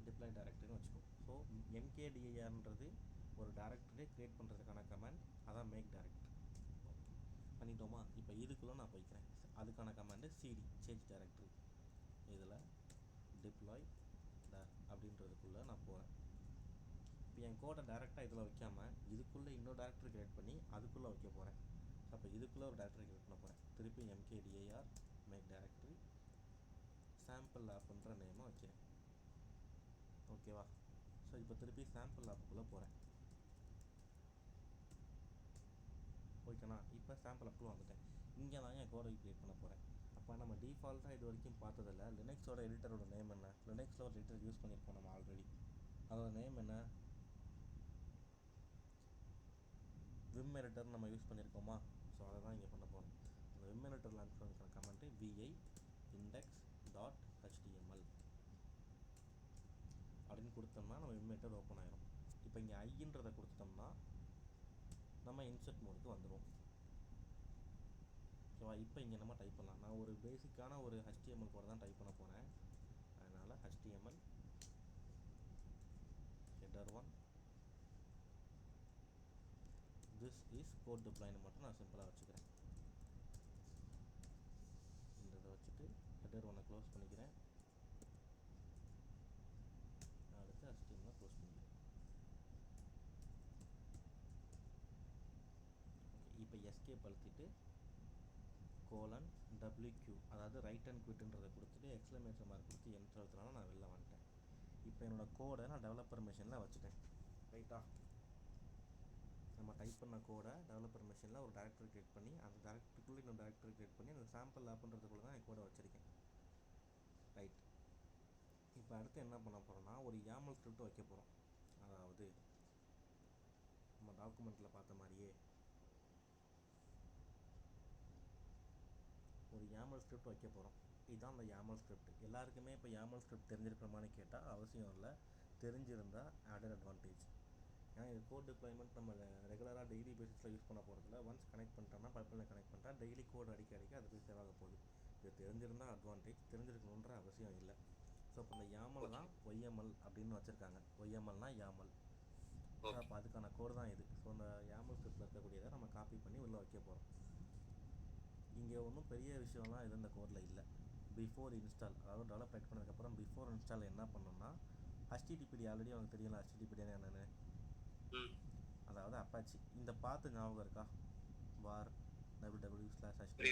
டிப்ளாய் டைரக்டரின்னு வச்சுக்கோ. ஸோ MKDIRன்றது ஒரு டைரக்டரியை க்ரியேட் பண்ணுறதுக்கான கமெண்ட், அதான் மேக் டைரக்டரி. பண்ணிட்டோமா? இப்போ இதுக்குள்ளே நான் போய்க்கிறேன். அதுக்கான கமெண்டு CD சேஞ்ச் டைரக்டரி. இதில் டிப்ளாய் அப்படின்றதுக்குள்ளே நான் போகிறேன். இப்போ என் கோடை டேரெக்டாக இதில் வைக்காமல் இதுக்குள்ளே இன்னொரு டைரக்டரி க்ரியேட் பண்ணி அதுக்குள்ளே வைக்க போகிறேன். அப்போ இதுக்குள்ளே ஒரு டைரக்டரி க்ரியேட் பண்ண போகிறேன். திருப்பி MKDIR மேக் டைரக்டரி சாம்பிள் ஆப்ன்ற நேமை வைக்கிறேன். ஓகேவா? ஸோ இப்போ திருப்பி சாம்பிள் ஆப்புக்குள்ளே போகிறேன். ஓகேண்ணா, இப்போ சாம்பிள் ஆப்புக்குள்ளே வந்துட்டேன். இங்கே தான் என் கோடை க்ரியேட் பண்ண போகிறேன். அப்போ நம்ம டிஃபால்ட்டாக இது வரைக்கும் பார்த்ததில்ல, லினக்ஸோட எடிட்டரோட நேம் என்ன? லினக்ஸில் ஒரு எடிட்டர் யூஸ் பண்ணியிருக்கோம் நம்ம ஆல்ரெடி. அதோட நேம் என்ன? விம் எடிட்டர் நம்ம யூஸ் பண்ணியிருக்கோமா? ஸோ அதை தான் இங்கே பண்ண போகிறோம். அந்த விம் எடிட்டர் லான்ச் பண்ணுற கமெண்ட்டு vi index.html அப்படின்னு கொடுத்தோம்னா நம்ம விம் எடிட்டர் ஓப்பன் ஆயிரும். இப்போ இங்கே ஐன்றதை கொடுத்துட்டோம்னா நம்ம இன்சர்ட் மோடுக்கு வந்துடும். ஓகேவா? இப்போ இங்கே நம்ம டைப் பண்ணலாம். நான் ஒரு பேசிக்கான ஒரு HTML கோடை தான் டைப் பண்ண போகிறேன். HTML header 1 this is code deployன்னு மட்டும் நான் சிம்பிளாக வச்சுக்கிறேன். இந்த இதை வச்சுட்டு header 1 க்ளோஸ் பண்ணிக்கிறேன். அடுத்து HTML க்ளோஸ் பண்ணிக்கிறேன். ஓகே, இப்போ எஸ்கேப் அழுத்திட்டு கோலன் WQ அதாவது ரைட் அண்ட் குவிட்ன்றதை கொடுத்துட்டு எக்ஸ்க்ளமேஷன் மார்க் கொடுத்து என்டர் அழுத்தினாலும் நான் வெளில வந்துட்டேன். இப்போ என்னோடய கோடை நான் டெவலப்பர் மெஷினில் வச்சுட்டேன். ரைட்டா, நம்ம டைப் பண்ண கோடை டெவலப்பர் மெஷினில் ஒரு டேரக்டரி க்ரியேட் பண்ணி அந்த டேரக்டரிக்குள்ளே இன்னொரு டேரக்டரி க்ரியேட் பண்ணி அந்த சாம்பிள் ஆப்புன்றதுக்குள்ளே தான் என் கோடை வச்சுருக்கேன். ரைட், இப்போ அடுத்து என்ன பண்ண போகிறோம்னா ஒரு YAML ஸ்கிரிப்ட் வைக்க போகிறோம். அதாவது நம்ம டாக்குமெண்ட்டில் பார்த்த மாதிரியே ஒரு YAML ஸ்கிரிப்ட் வைக்க போகிறோம். இதுதான் அந்த YAML ஸ்கிரிப்ட். எல்லாருக்குமே இப்போ YAML ஸ்கிரிப்ட் தெரிஞ்சிருக்கிறமான்னு கேட்டால் அவசியம் இல்லை. தெரிஞ்சிருந்தால் ஆடட் அட்வான்டேஜ். ஏன்னா இது கோட் டிப்ளாய்மெண்ட் நம்ம ரெகுலராக டெய்லி பேசிஸில் யூஸ் பண்ண போகிறதில்ல. ஒன்ஸ் கனெக்ட் பண்ணிட்டோம்னா பைப்லைனில் கனெக்ட் பண்ணிட்டா டெய்லி கோட் அடிக்க அது போய் சேவ் ஆக போகுது. இது தெரிஞ்சிருந்தால் அட்வான்டேஜ், தெரிஞ்சிருக்கணுன்ற அவசியம் இல்லை. ஸோ இப்போ இந்த YAML தான் YML அப்படின்னு வச்சுருக்காங்க. YMLனா YAML. ஸோ அப்போ அதுக்கான கோடு தான் இது. ஸோ இந்த YAML ஸ்கிரிப்டில் இருக்கக்கூடியதை நம்ம காப்பி பண்ணி உள்ளே வைக்க போகிறோம். இங்கே ஒன்றும் பெரிய விஷயம்லாம் இது இந்த கோடில் இல்லை. பிஃபோர் இன்ஸ்டால், அதாவது டெவலப் ரைட் பண்ணதுக்கப்புறம் பிஃபோர் இன்ஸ்டால் என்ன பண்ணணும்னா HTTPD ஆல்ரெடி அவங்க தெரியல. HTTPD என்னென்னு, அதாவது அப்பாச்சி. இந்த பார்த்து ஞாபகம் இருக்கா? வார் www/HTTP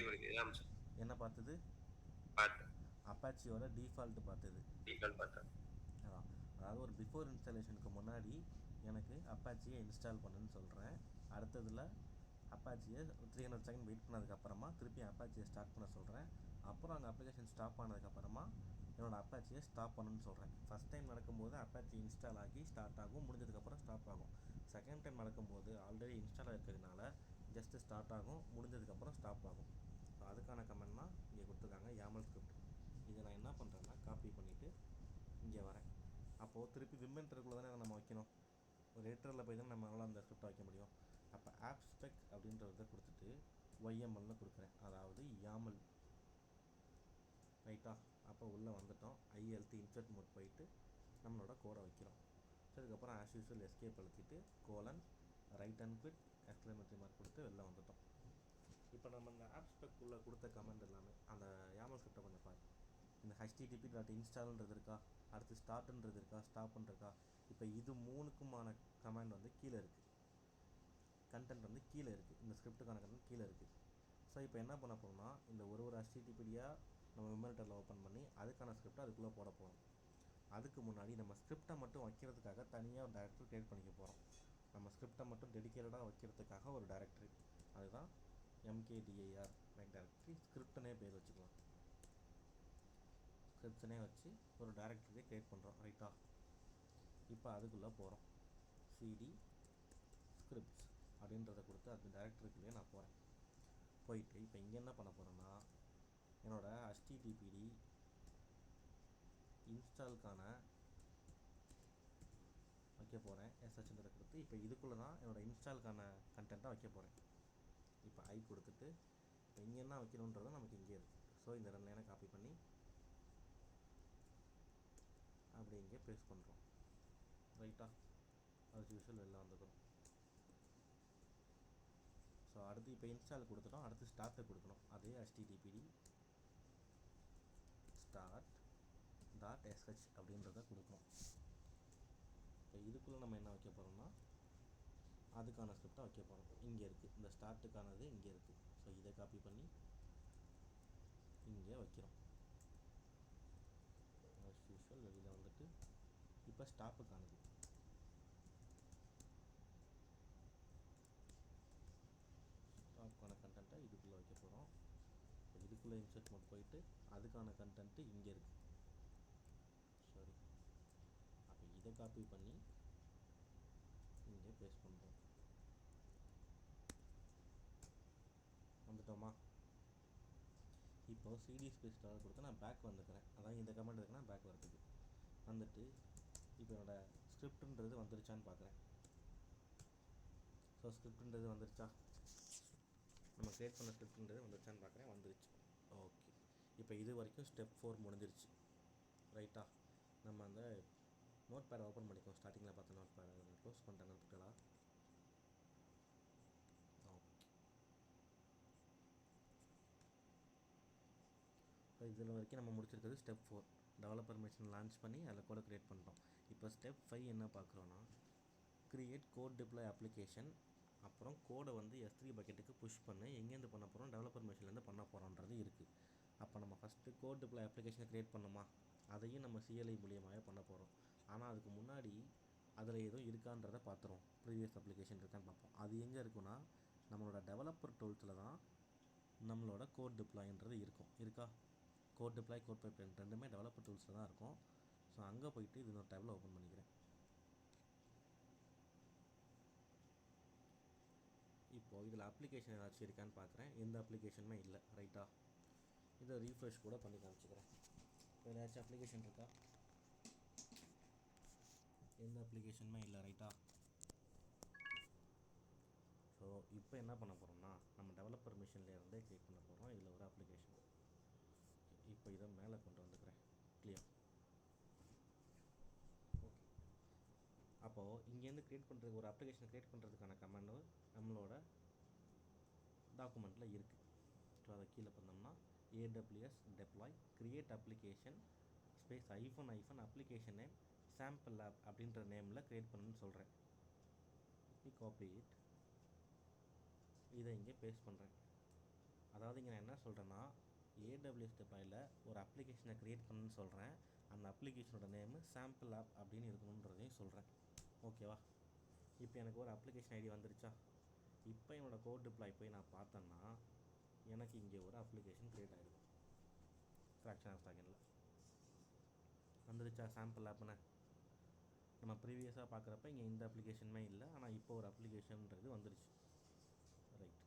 என்ன பார்த்தது? அப்பாச்சியோட டிஃபால்ட் பார்த்தது. அதான், அதாவது ஒரு பிஃபோர் இன்ஸ்டாலேஷனுக்கு முன்னாடி எனக்கு அப்பாச்சியை இன்ஸ்டால் பண்ணுன்னு சொல்கிறேன். அடுத்ததில் அப்பாச்சியை 300 செகண்ட் வெயிட் பண்ணதுக்கப்புறமா திருப்பி அப்பாச்சியை ஸ்டார்ட் பண்ண சொல்கிறேன். அப்புறம் அங்கே அப்ளிகேஷன் ஸ்டாப் ஆனதுக்கப்புறமா என்னோடய அப்பாச்சியை ஸ்டாப் பண்ணணுன்னு சொல்கிறேன். ஃபஸ்ட் டைம் நடக்கும்போது அப்பாச்சி இன்ஸ்டால் ஆகி ஸ்டார்ட் ஆகும், முடிஞ்சதுக்கப்புறம் ஸ்டாப் ஆகும். செகண்ட் டைம் நடக்கும்போது ஆல்ரெடி இன்ஸ்டால் இருக்கிறதுனால ஜஸ்ட்டு ஸ்டார்ட் ஆகும், முடிஞ்சதுக்கப்புறம் ஸ்டாப் ஆகும். ஸோ அதுக்கான கமெண்ட் தான் இங்கே கொடுத்துருக்காங்க YAML ஸ்கிரிப்ட். இதை நான் என்ன பண்ணுறேன்னா காப்பி பண்ணிவிட்டு இங்கே வரேன். அப்போது திருப்பி விம்மென்டருக்குள்ளே தானே நம்ம வைக்கணும். ஒரு எடிட்டரில் போய் தான் நம்மளால் அந்த ஸ்கிரிப்டை வைக்க முடியும். அப்போ ஆப்ஸ்பெக் அப்படின்றத கொடுத்துட்டு YMLனு கொடுக்குறேன், அதாவது YAML. ரைட்டா, அப்போ உள்ளே வந்துட்டோம். ILT இன்சர்ட் மோட் போயிட்டு நம்மளோட கோடை வைக்கிறோம். அதுக்கப்புறம் ஆஸ் யூஸ்வல் எஸ்கேப் அழுத்திட்டு colon write and quit exclamatory mark கொடுத்து வெளில வந்துட்டோம். இப்போ நம்ம இந்த ஆப்ஸ்பெக் உள்ள கொடுத்த கமெண்ட் எல்லாமே அந்த YAML ஸ்கிரிப்டை கொஞ்சம் பாரு. இந்த HTTP.installன்றது இருக்கா, அடுத்து ஸ்டார்ட்ன்றது இருக்கா, ஸ்டாப்ன்னு இருக்கா. இப்போ இது மூணுக்குமான கமெண்ட் வந்து கீழே இருக்குது, கண்டென்ட் வந்து கீழே இருக்குது. இந்த ஸ்கிரிப்டுக்கான கண்டென்ட் கீழே இருக்குது. ஸோ இப்போ என்ன பண்ண போகிறோம்னா இந்த ஒரு HTTPடியாக நம்ம விம்மென்டரில் ஓப்பன் பண்ணி அதுக்கான ஸ்கிரிப்டை அதுக்குள்ளே போட போகிறோம். அதுக்கு முன்னாடி நம்ம ஸ்கிரிப்டை மட்டும் வைக்கிறதுக்காக தனியாக ஒரு டேரக்டரி க்ரியேட் பண்ணிக்க போகிறோம். நம்ம ஸ்கிரிப்டை மட்டும் டெடிக்கேட்டடாக வைக்கிறதுக்காக ஒரு டேரக்டரி, அதுதான் MKDIR மேக் டேரக்டரி. ஸ்கிரிப்ட்னே பேர் வச்சுக்கலாம். ஸ்கிரிப்ட்ஸ்னே வச்சு ஒரு டேரக்டரியை க்ரியேட் பண்ணுறோம். ரைட்டா, இப்போ அதுக்குள்ளே போகிறோம். CD ஸ்கிரிப்ட்ஸ் அப்படின்றத கொடுத்து அந்த டேரக்டரிக்குள்ளேயே நான் போகிறேன். போயிட்டு இப்போ இங்கே என்ன பண்ண போகிறேன்னா என்னோடய HTTPD இன்ஸ்டாலுக்கான வைக்க போகிறேன். SHன்றதை கொடுத்து இப்போ இதுக்குள்ளே தான் என்னோடய இன்ஸ்டாலுக்கான கண்டென்ட்டாக வைக்க போகிறேன். இப்போ I கொடுத்துட்டு இப்போ இங்கே என்ன வைக்கணுன்றதை நமக்கு இங்கே இருக்குது. ஸோ இந்த 2 லைனை காப்பி பண்ணி அப்படி இங்கே பேஸ்ட் பண்ணுறோம். ரைட்டா, as யூஸ்வல் வெளில வந்துக்கிறோம். ஸோ அடுத்து இப்போ இன்ஸ்டால் கொடுத்துட்டோம். அடுத்து ஸ்டார்ட்டை கொடுக்கணும். அதே HTTPD start.sh அப்படின்றத கொடுக்கணும். இப்போ இதுக்குள்ளே நம்ம என்ன வைக்க போகிறோம்னா அதுக்கான ஸ்கிரிப்டை வைக்க போகிறோம். இங்கே இருக்குது, இந்த ஸ்டார்ட்டுக்கானது இங்கே இருக்குது. ஸோ இதை காப்பி பண்ணி இங்கே வைக்கிறோம். as யூஸ்வல் வெளியில் வந்துட்டு இப்போ ஸ்டாப்புக்கானது ஸ்டாப்க்கான கண்டென்ட்டை இதுக்குள்ளே வைக்க போகிறோம். இப்போ இதுக்குள்ளே இன்சர்ட் மோட் போயிட்டு அதுக்கான கண்டென்ட்டு இங்கே இருக்குது. சாரி, அப்போ இதை காப்பி பண்ணி இங்கே பேஸ்ட் பண்ணுறோம். வந்துட்டோமா? இப்போது CD ஸ்பேஸ் டாலர் கொடுத்து நான் பேக் வந்துக்கிறேன். அதான் இந்த கமெண்ட் இருக்குன்னா பேக் வரதுக்கு வந்துட்டு இப்போ என்னோடய ஸ்கிரிப்டுன்றது வந்துருச்சான்னு பார்க்குறேன். ஸோ ஸ்கிரிப்டுன்றது வந்துருச்சா, நம்ம க்ரியேட் பண்ண ஸ்கிரிப்டுன்றது வந்துருச்சான்னு பார்க்குறேன். வந்துருச்சு. ஓகே, இப்போ இது வரைக்கும் ஸ்டெப் 4 முடிஞ்சிருச்சு. ரைட்டா, நம்ம அந்த நோட் பேடை ஓப்பன் பண்ணிக்கோம். ஸ்டார்டிங்கில் பார்த்த நோட் பேடை க்ளோஸ் பண்ணிட்டேன் நோட்களா. இப்போ இதில் வரைக்கும் நம்ம முடிச்சிருக்கிறது ஸ்டெப் 4, டெவலப்பர் மிஷின் லான்ச் பண்ணி அதில் கோடை க்ரியேட் பண்ணிட்டோம். இப்போ ஸ்டெப் 5 என்ன பார்க்குறோன்னா, க்ரியேட் கோட் டிப்ளாய் அப்ளிகேஷன். அப்புறம் கோடை வந்து S3 பக்கெட்டுக்கு புஷ் பண்ணி எங்கேருந்து பண்ண போகிறோம், டெவலப்பர் மிஷின்லேருந்து பண்ண போகிறோன்றது இருக்குது. அப்போ நம்ம ஃபஸ்ட்டு கோட் டிப்ளாய் அப்ளிகேஷனை க்ரியேட் பண்ணோமா, அதையும் நம்ம CLI மூலியமாகவே பண்ண போகிறோம். ஆனால் அதுக்கு முன்னாடி அதில் எதுவும் இருக்கான்றதை பார்த்துருவோம். ப்ரீவியஸ் அப்ளிகேஷன் இருக்கான்னு பார்ப்போம். அது எங்கே இருக்குன்னா, நம்மளோட டெவலப்பர் டூல்ஸில் தான் நம்மளோட கோட் டிப்ளாய்ன்றது இருக்கா. கோட் டிப்ளாய், கோட் பைப்லைன் ரெண்டுமே டெவலப்பர் டூல்ஸில் தான் இருக்கும். ஸோ அங்கே போயிட்டு இது ஒரு டேபில் ஓப்பன் பண்ணிக்கிறேன். இப்போது இதில் அப்ளிகேஷன் ஏதாச்சும் இருக்கான்னு பார்க்குறேன். எந்த அப்ளிகேஷனுமே இல்லை. ரைட்டா, இதை ரீஃப்ரெஷ் கூட பண்ணி காமிச்சிக்கிறேன். வேறு ஏதாச்சும் அப்ளிகேஷன் இருக்கா? எந்த அப்ளிகேஷனுமே இல்லை. ரைட்டா, ஸோ இப்போ என்ன பண்ண போகிறோம்னா, நம்ம டெவலப்பர் மிஷின்லேருந்தே க்ரியேட் பண்ண போகிறோம். இதில் ஒரு அப்ளிகேஷன். இப்போ இதை மேலே கொண்டு வந்துக்கிறேன். கிளியர். ஓகே, அப்போது இங்கேருந்து க்ரியேட் பண்ணுறதுக்கு ஒரு அப்ளிகேஷன் க்ரியேட் பண்ணுறதுக்கான கமாண்டு நம்மளோட டாக்குமெண்ட்டில் இருக்குது. ஸோ அதை கீழே பண்ணோம்னா AWS deploy create application space -- application name sample lab அப்படின்ற நேமில் க்ரியேட் பண்ணணும்னு சொல்கிறேன். காப்பி இட், இதை இங்கே பேஸ்ட் பண்ணுறேன். அதாவது இங்கே நான் என்ன சொல்கிறேன்னா, AWS deployல ஒரு அப்ளிகேஷனை க்ரியேட் பண்ணணும்னு சொல்கிறேன். அந்த அப்ளிகேஷனோட நேமு sample lab அப்படின்னு இருக்கணுன்றதையும் சொல்கிறேன். ஓகேவா, இப்போ எனக்கு ஒரு அப்ளிகேஷன் ஐடி வந்துருச்சா. இப்போ என்னோடய கோட் டிப்ளாய் போய் நான் பார்த்தேன்னா எனக்கு இங்கே ஒரு அப்ளிகேஷன் க்ரியேட் ஆகிடுது. ஃப்ராக்ஷன் ஆஃப் செகண்டில் வந்துருச்சா சாம்பிள் ஆப்னு. நம்ம ப்ரீவியஸாக பார்க்குறப்ப இங்கே இந்த அப்ளிகேஷனுமே இல்லை. ஆனால் இப்போ ஒரு அப்ளிகேஷன்ன்றது வந்துருச்சு. ரைட்,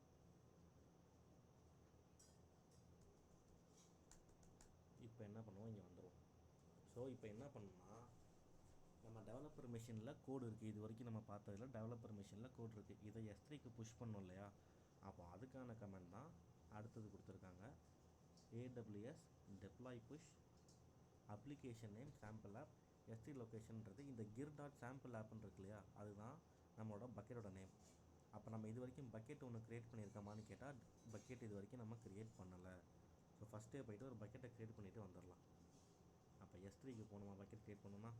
இப்போ என்ன பண்ணுவோம், இங்கே வந்துடும். ஸோ இப்போ என்ன பண்ணணும்னா, நம்ம டெவலப்பர் மிஷினில் கோடு இருக்குது. இது வரைக்கும் நம்ம பார்த்ததில் டெவலப்பர் மிஷினில் கோடு இருக்குது. இதை S3க்கு புஷ் பண்ணோம் இல்லையா. அப்போ அதுக்கான கமெண்ட் தான் அடுத்தது கொடுத்துருக்காங்க. AWS deploy push application name sample app S3 லொக்கேஷன்ன்றது இந்த gir.sample appன்னு இருக்கு இல்லையா, அதுதான் நம்மளோட பக்கெட்டோட நேம். அப்போ நம்ம இது வரைக்கும் பக்கெட் ஒன்று க்ரியேட் பண்ணியிருக்கோமான்னு கேட்டால் பக்கெட் இது வரைக்கும் நம்ம க்ரியேட் பண்ணலை. ஸோ ஃபஸ்ட்டே போய்ட்டு ஒரு பக்கெட்டை க்ரியேட் பண்ணிவிட்டு வந்துடலாம். அப்போ S3க்கு போகணுமா பக்கெட் க்ரியேட் பண்ணணும்னா.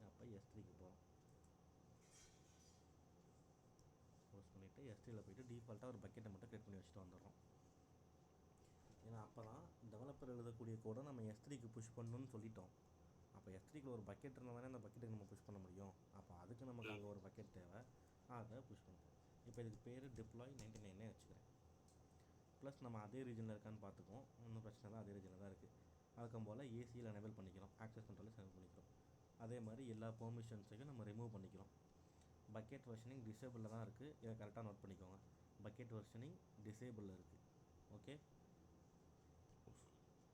அப்போ S3க்கு போகிறோம். க்ளோஸ் பண்ணிவிட்டு S3யில் போய்ட்டு டிஃபால்ட்டாக ஒரு பக்கெட்டை மட்டும் க்ரியேட் பண்ணி வச்சுட்டு வந்துடுறோம். ஏன்னா அப்போ தான் டெவலப்பர் எழுதக்கூடிய கோடை நம்ம S3க்கு புஷ் பண்ணணும்னு சொல்லிட்டோம். அப்போ S3க்கு ஒரு பக்கெட் இருந்தால் தானே அந்த பக்கெட்டுக்கு நம்ம புஷ் பண்ண முடியும். அப்போ அதுக்கு நமக்கு அங்கே ஒரு பக்கெட் தேவை. அதை புஷ் பண்ணுவோம். இப்போ இதுக்கு பேர் deploy 99 வச்சுக்கிறேன். ப்ளஸ் நம்ம அதே ரீஜனில் இருக்கான்னு பார்த்துக்குவோம். ஒன்றும் பிரச்சனை இல்லை, அதே ரீஜனில் தான் இருக்குது. வழக்கம் போல் ACL எனேபிள் பண்ணிக்கிறோம், ஆக்சஸ் கண்ட்ரோலில் எனேபிள் பண்ணிக்கிறோம். அதே மாதிரி எல்லா பெர்மிஷன்ஸையும் நம்ம ரிமூவ் பண்ணிக்கிறோம். பக்கெட் வெர்ஷனிங் டிசேபிளில் தான் இருக்குது. இதை கரெக்டாக நோட் பண்ணிக்கோங்க. பக்கெட் வெர்ஷனிங் டிசேபிளில் இருக்குது. ஓகே,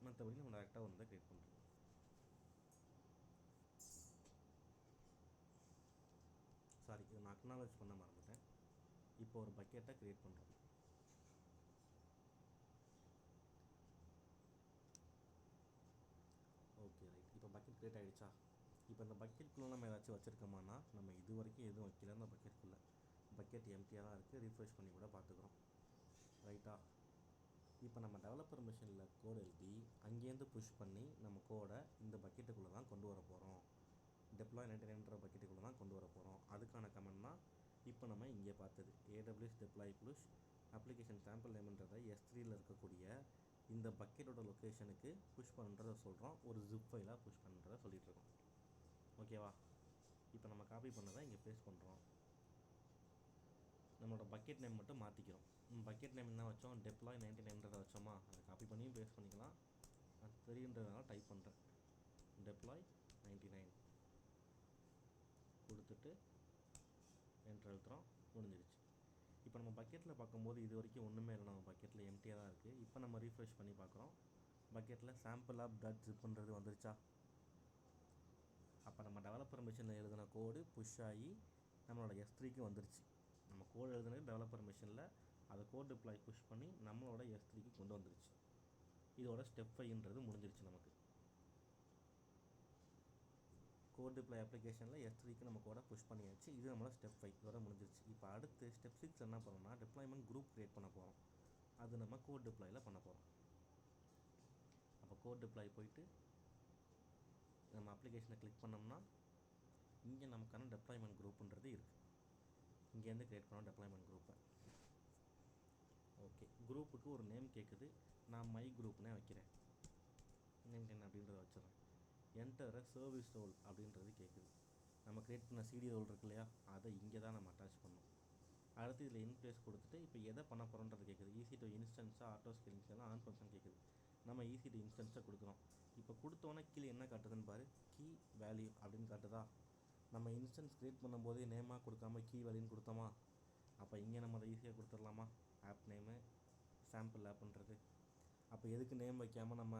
மற்றபடி நம்ம டேரெக்டாக வந்து க்ரியேட் பண்ணுறோம். சாரி, இதை நான் அக்னாலஜ் பண்ண மறந்துட்டேன். இப்போ ஒரு பக்கெட்டை க்ரியேட் பண்ணுறோம். ஓகே ரைட், இப்போ பக்கெட் க்ரியேட் ஆகிடுச்சா. இப்போ இந்த பக்கெட்டுக்குள்ளே நம்ம ஏதாச்சும் வச்சுருக்கோமானா, நம்ம இது வரைக்கும் எதுவும் வைக்கல. இந்த பக்கெட்டுக்குள்ளே பக்கெட் எம்டியாக தான் இருக்குது. ரீஃப்ரெஷ் பண்ணி கூட பார்த்துக்குறோம். ரைட்டா, இப்போ நம்ம டெவலப்பர் மிஷினில் கோடு எழுதி அங்கேருந்து புஷ் பண்ணி நம்ம கோடை இந்த பக்கெட்டுக்குள்ளே தான் கொண்டு வர போகிறோம். deploy 99ன்ற பக்கெட்டுக்குள்ளே தான் கொண்டு வர போகிறோம். அதுக்கான கமெண்ட் தான் இப்போ நம்ம இங்கே பார்த்தது. AWS deploy push application sample நேம்ன்றதை S3யில் இருக்கக்கூடிய இந்த பக்கெட்டோட லொக்கேஷனுக்கு புஷ் பண்ணுறதை சொல்கிறோம். ஒரு ஜிப் ஃபைலாக புஷ் பண்ணுறதை சொல்லிகிட்ருக்கோம். ஓகேவா, இப்போ நம்ம காப்பி பண்ணதை இங்கே பேஸ்ட் பண்ணுறோம். நம்மளோட பக்கெட் நேம் மட்டும் மாற்றிக்கிறோம். பக்கெட் நேம் என்ன வச்சோம், deploy 99ன்றதை வச்சோமா, அதை காப்பி பண்ணியும் பேஸ்ட் பண்ணிக்கலாம். அது தெரியுன்றதுனால டைப் பண்ணுறேன். deploy 99 கொடுத்துட்டு என்டர் அழுத்துறோம். முடிஞ்சிடுச்சு. இப்போ நம்ம பக்கெட்டில் பார்க்கும்போது இது வரைக்கும் ஒன்றுமே இல்லை. நம்ம பக்கெட்டில் எம்டியாக தான் இருக்குது. இப்போ நம்ம ரீஃப்ரெஷ் பண்ணி பார்க்குறோம். பக்கெட்டில் sample app டாட் ஜிப்ன்றது வந்துருச்சா. அப்போ நம்ம டெவலப்பர் மிஷினில் எழுதின கோடு புஷ் ஆகி நம்மளோட S3க்கு வந்துருச்சு. நம்ம கோடு எழுதுனது டெவலப்பர் மிஷினில், அதை கோட் டிப்ளாய் புஷ் பண்ணி நம்மளோட S3க்கு கொண்டு வந்துருச்சு. இதோட ஸ்டெப் 5ன்றது முடிஞ்சிருச்சு நமக்கு. கோட் டிப்ளை அப்ளிகேஷனில் S3க்கு நம்ம கோடை புஷ் பண்ணியாச்சு. இது நம்மளோட ஸ்டெப் 5 இதோட முடிஞ்சிருச்சு. இப்போ அடுத்து ஸ்டெப் 6 என்ன பண்ணணும்னா டிப்ளாய்மெண்ட் குரூப் க்ரியேட் பண்ண போகிறோம். அது நம்ம கோட் டிப்ளாயில் பண்ண போகிறோம். அப்போ கோட் டிப்ளாய் போயிட்டு நம்ம அப்ளிகேஷனை கிளிக் பண்ணோம்னா இங்கே நமக்கான டெப்ளாய்மெண்ட் குரூப்புன்றது இருக்குது. இங்கேருந்து க்ரியேட் பண்ணோம் டெப்ளாய்மெண்ட் குரூப்பை. ஓகே, குரூப்புக்கு ஒரு நேம் கேட்குது. நான் மை குரூப்னே வைக்கிறேன். நேம் என்ன அப்படின்றத வச்சிடறேன். என்டர் சர்வீஸ் ரோல் அப்படின்றது கேட்குது. நம்ம க்ரியேட் பண்ண சிடி ரோல் இருக்கு இல்லையா, அதை இங்கே தான் நம்ம அட்டாச் பண்ணோம். அடுத்து இதில் இன்பிளேஸ் கொடுத்துட்டு இப்போ எதை பண்ண போகிறோன்றது கேட்குது. ஈஸி டு இன்ஸ்டன்ஸாக ஆட்டோ ஸ்கேலிங்ஸ் எல்லாம் ஆன் ஃபங்க்ஷன் கேட்குது. நம்ம ஈஸி டு இன்ஸ்டன்ஸை கொடுக்குறோம். இப்போ கொடுத்தோன்னே கீழே என்ன காட்டுதுன்னு பாரு, கீ வேல்யூ அப்படின்னு காட்டுதா. நம்ம இன்ஸ்டன்ஸ் க்ரியேட் பண்ணும்போதே நேமாக கொடுக்காம கீ வேல்யூன்னு கொடுத்தோமா, அப்போ இங்கே நம்ம அதை ஈஸியாக கொடுத்துடலாமா. ஆப் நேமு சாம்பிள் ஆப்புன்றது. அப்போ எதுக்கு நேம் வைக்காமல் நம்ம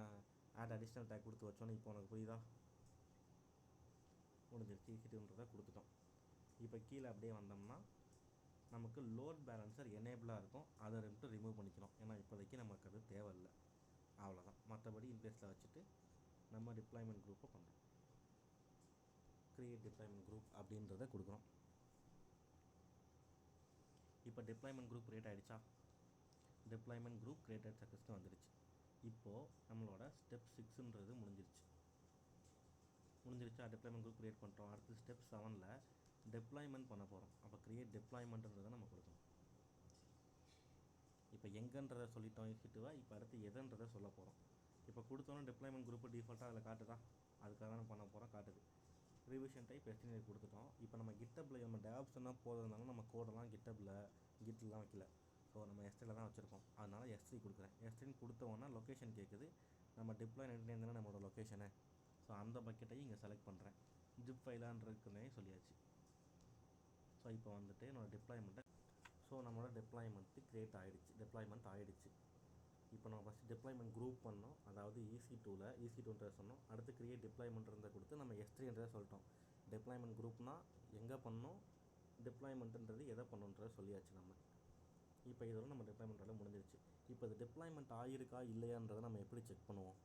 ஆட் அடிஷ்னல் டேக் கொடுத்து வச்சோன்னு இப்போ உனக்கு புரியுதா. முடிஞ்சிருச்சு. ஈஸிட்டுன்றதை கொடுத்துட்டோம். இப்போ கீழே அப்படியே வந்தோம்னா நமக்கு லோட் பேலன்சர் எனேபிளாக இருக்கும். அதை மட்டும் ரிமூவ் பண்ணிக்கணும். ஏன்னா இப்போதைக்கு நமக்கு அது தேவையில்லை. அவ்வளோதான். மற்றபடி இன்பிளேஸில் வச்சுட்டு நம்ம டிப்ளாய்மெண்ட் குரூப்பை பண்ணுறோம். க்ரியேட் டிப்ளாய்மெண்ட் குரூப் அப்படின்றத கொடுக்குறோம். இப்போ டிப்ளாய்மெண்ட் குரூப் க்ரியேட் ஆகிடுச்சா. டிப்ளாய்மெண்ட் குரூப் க்ரியேட்டட் சக்ஸஸ்னு வந்துடுச்சு. இப்போது நம்மளோட ஸ்டெப் 6ன்றது முடிஞ்சிருச்சா. டிப்ளாய்மெண்ட் குரூப் க்ரியேட் பண்ணுறோம். அடுத்து ஸ்டெப் 7ல் டிப்ளாய்மெண்ட் பண்ண போகிறோம். அப்போ க்ரியேட் டிப்ளாய்மெண்ட்ன்றதை நம்ம கொடுக்கணும். இப்போ எங்கன்றதை சொல்லிட்டோம் ஈஸிட்டுவா. இப்போ அடுத்து எதன்றதை சொல்ல போகிறோம். இப்போ கொடுத்தோன்னா டிப்ளாய்மெண்ட் குரூப்பு டிஃபால்ட்டாக அதில் காட்டுதா. அதுக்காக தான் பண்ண போகிறோம். காட்டுது. ரிவிஷன் டைப் எஸ்டினேட் கொடுத்துட்டோம். இப்போ நம்ம கிட்டப்பில் நம்ம டேப்ஸ்னால் போகிறதுனால நம்ம கோடெல்லாம் கிட்லாம் வைக்கல. ஸோ நம்ம S3ல தான் வச்சுருக்கோம். அதனால் S3 கொடுக்குறேன். S3 கொடுத்தோன்னா லொக்கேஷன் கேட்குது. நம்ம டிப்ளாய் தானே நம்மளோட லொக்கேஷனை. ஸோ அந்த பக்கெட்டையும் இங்கே செலக்ட் பண்ணுறேன். ஜிப் ஃபைலான்றதுக்குன்னே சொல்லியாச்சு. ஸோ இப்போ வந்துட்டு என்னோடய டிப்ளாய்மெண்ட்டை நம்மளோட டிப்ளாய்மெண்ட் ஆகிடுச்சு. இப்போ நம்ம ஃபஸ்ட்டு டிப்ளாய்மெண்ட் குரூப் பண்ணோம். அதாவது EC2ன்றதை சொன்னோம். அடுத்து க்ரியேட் டிப்ளாய்மெண்ட்ன்றதை கொடுத்து நம்ம S3ன்றதை சொல்லிட்டோம். டிப்ளாய்மெண்ட் குரூப்னால் எங்கே பண்ணோம், டிப்ளாய்மெண்ட்டுன்றது எதை பண்ணணுன்றதை சொல்லியாச்சு நம்ம. இப்போ இதோட நம்ம டிப்ளாய்மெண்ட்டோட முடிஞ்சிருச்சு. இப்போ இது டிப்ளாய்மெண்ட் ஆகிருக்கா இல்லையான்றதை நம்ம எப்படி செக் பண்ணுவோம்.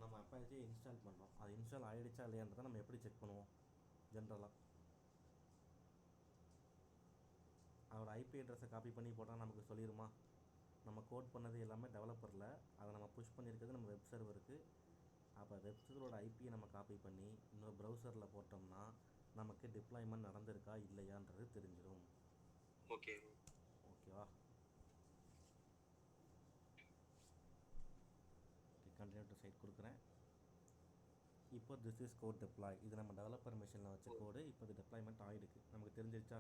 நம்ம அப்பாச்சே இன்ஸ்டால் பண்ணுறோம். அது இன்ஸ்டால் ஆகிடுச்சா இல்லையான்றதை நம்ம எப்படி செக் பண்ணுவோம். ஜென்ரலாக அதோட ஐபி அட்ரஸை காப்பி பண்ணி போட்டால் நமக்கு சொல்லிடுமா. நம்ம கோட் பண்ணது எல்லாமே டெவலப்பரில், அதை நம்ம புஷ் பண்ணியிருக்கிறது நம்ம வெப் சர்வருக்கு. அப்போ வெப் சர்வரோட ஐபியை நம்ம காப்பி பண்ணி இன்னொரு ப்ரௌசரில் போட்டோம்னா நமக்கு டிப்ளாய்மெண்ட் நடந்திருக்கா இல்லையான்றது தெரிஞ்சிடும். ஓகேவா. கண்டினியூ டு சைட் கொடுக்குறேன். இப்போ திஸ் இஸ் கோட் டிப்ளாய். இது நம்ம டெவலப்பர் மிஷினில் வச்ச கோடு. இப்போ இது டிப்ளாய்மெண்ட் ஆகிடுக்கு. நமக்கு தெரிஞ்சிருச்சா.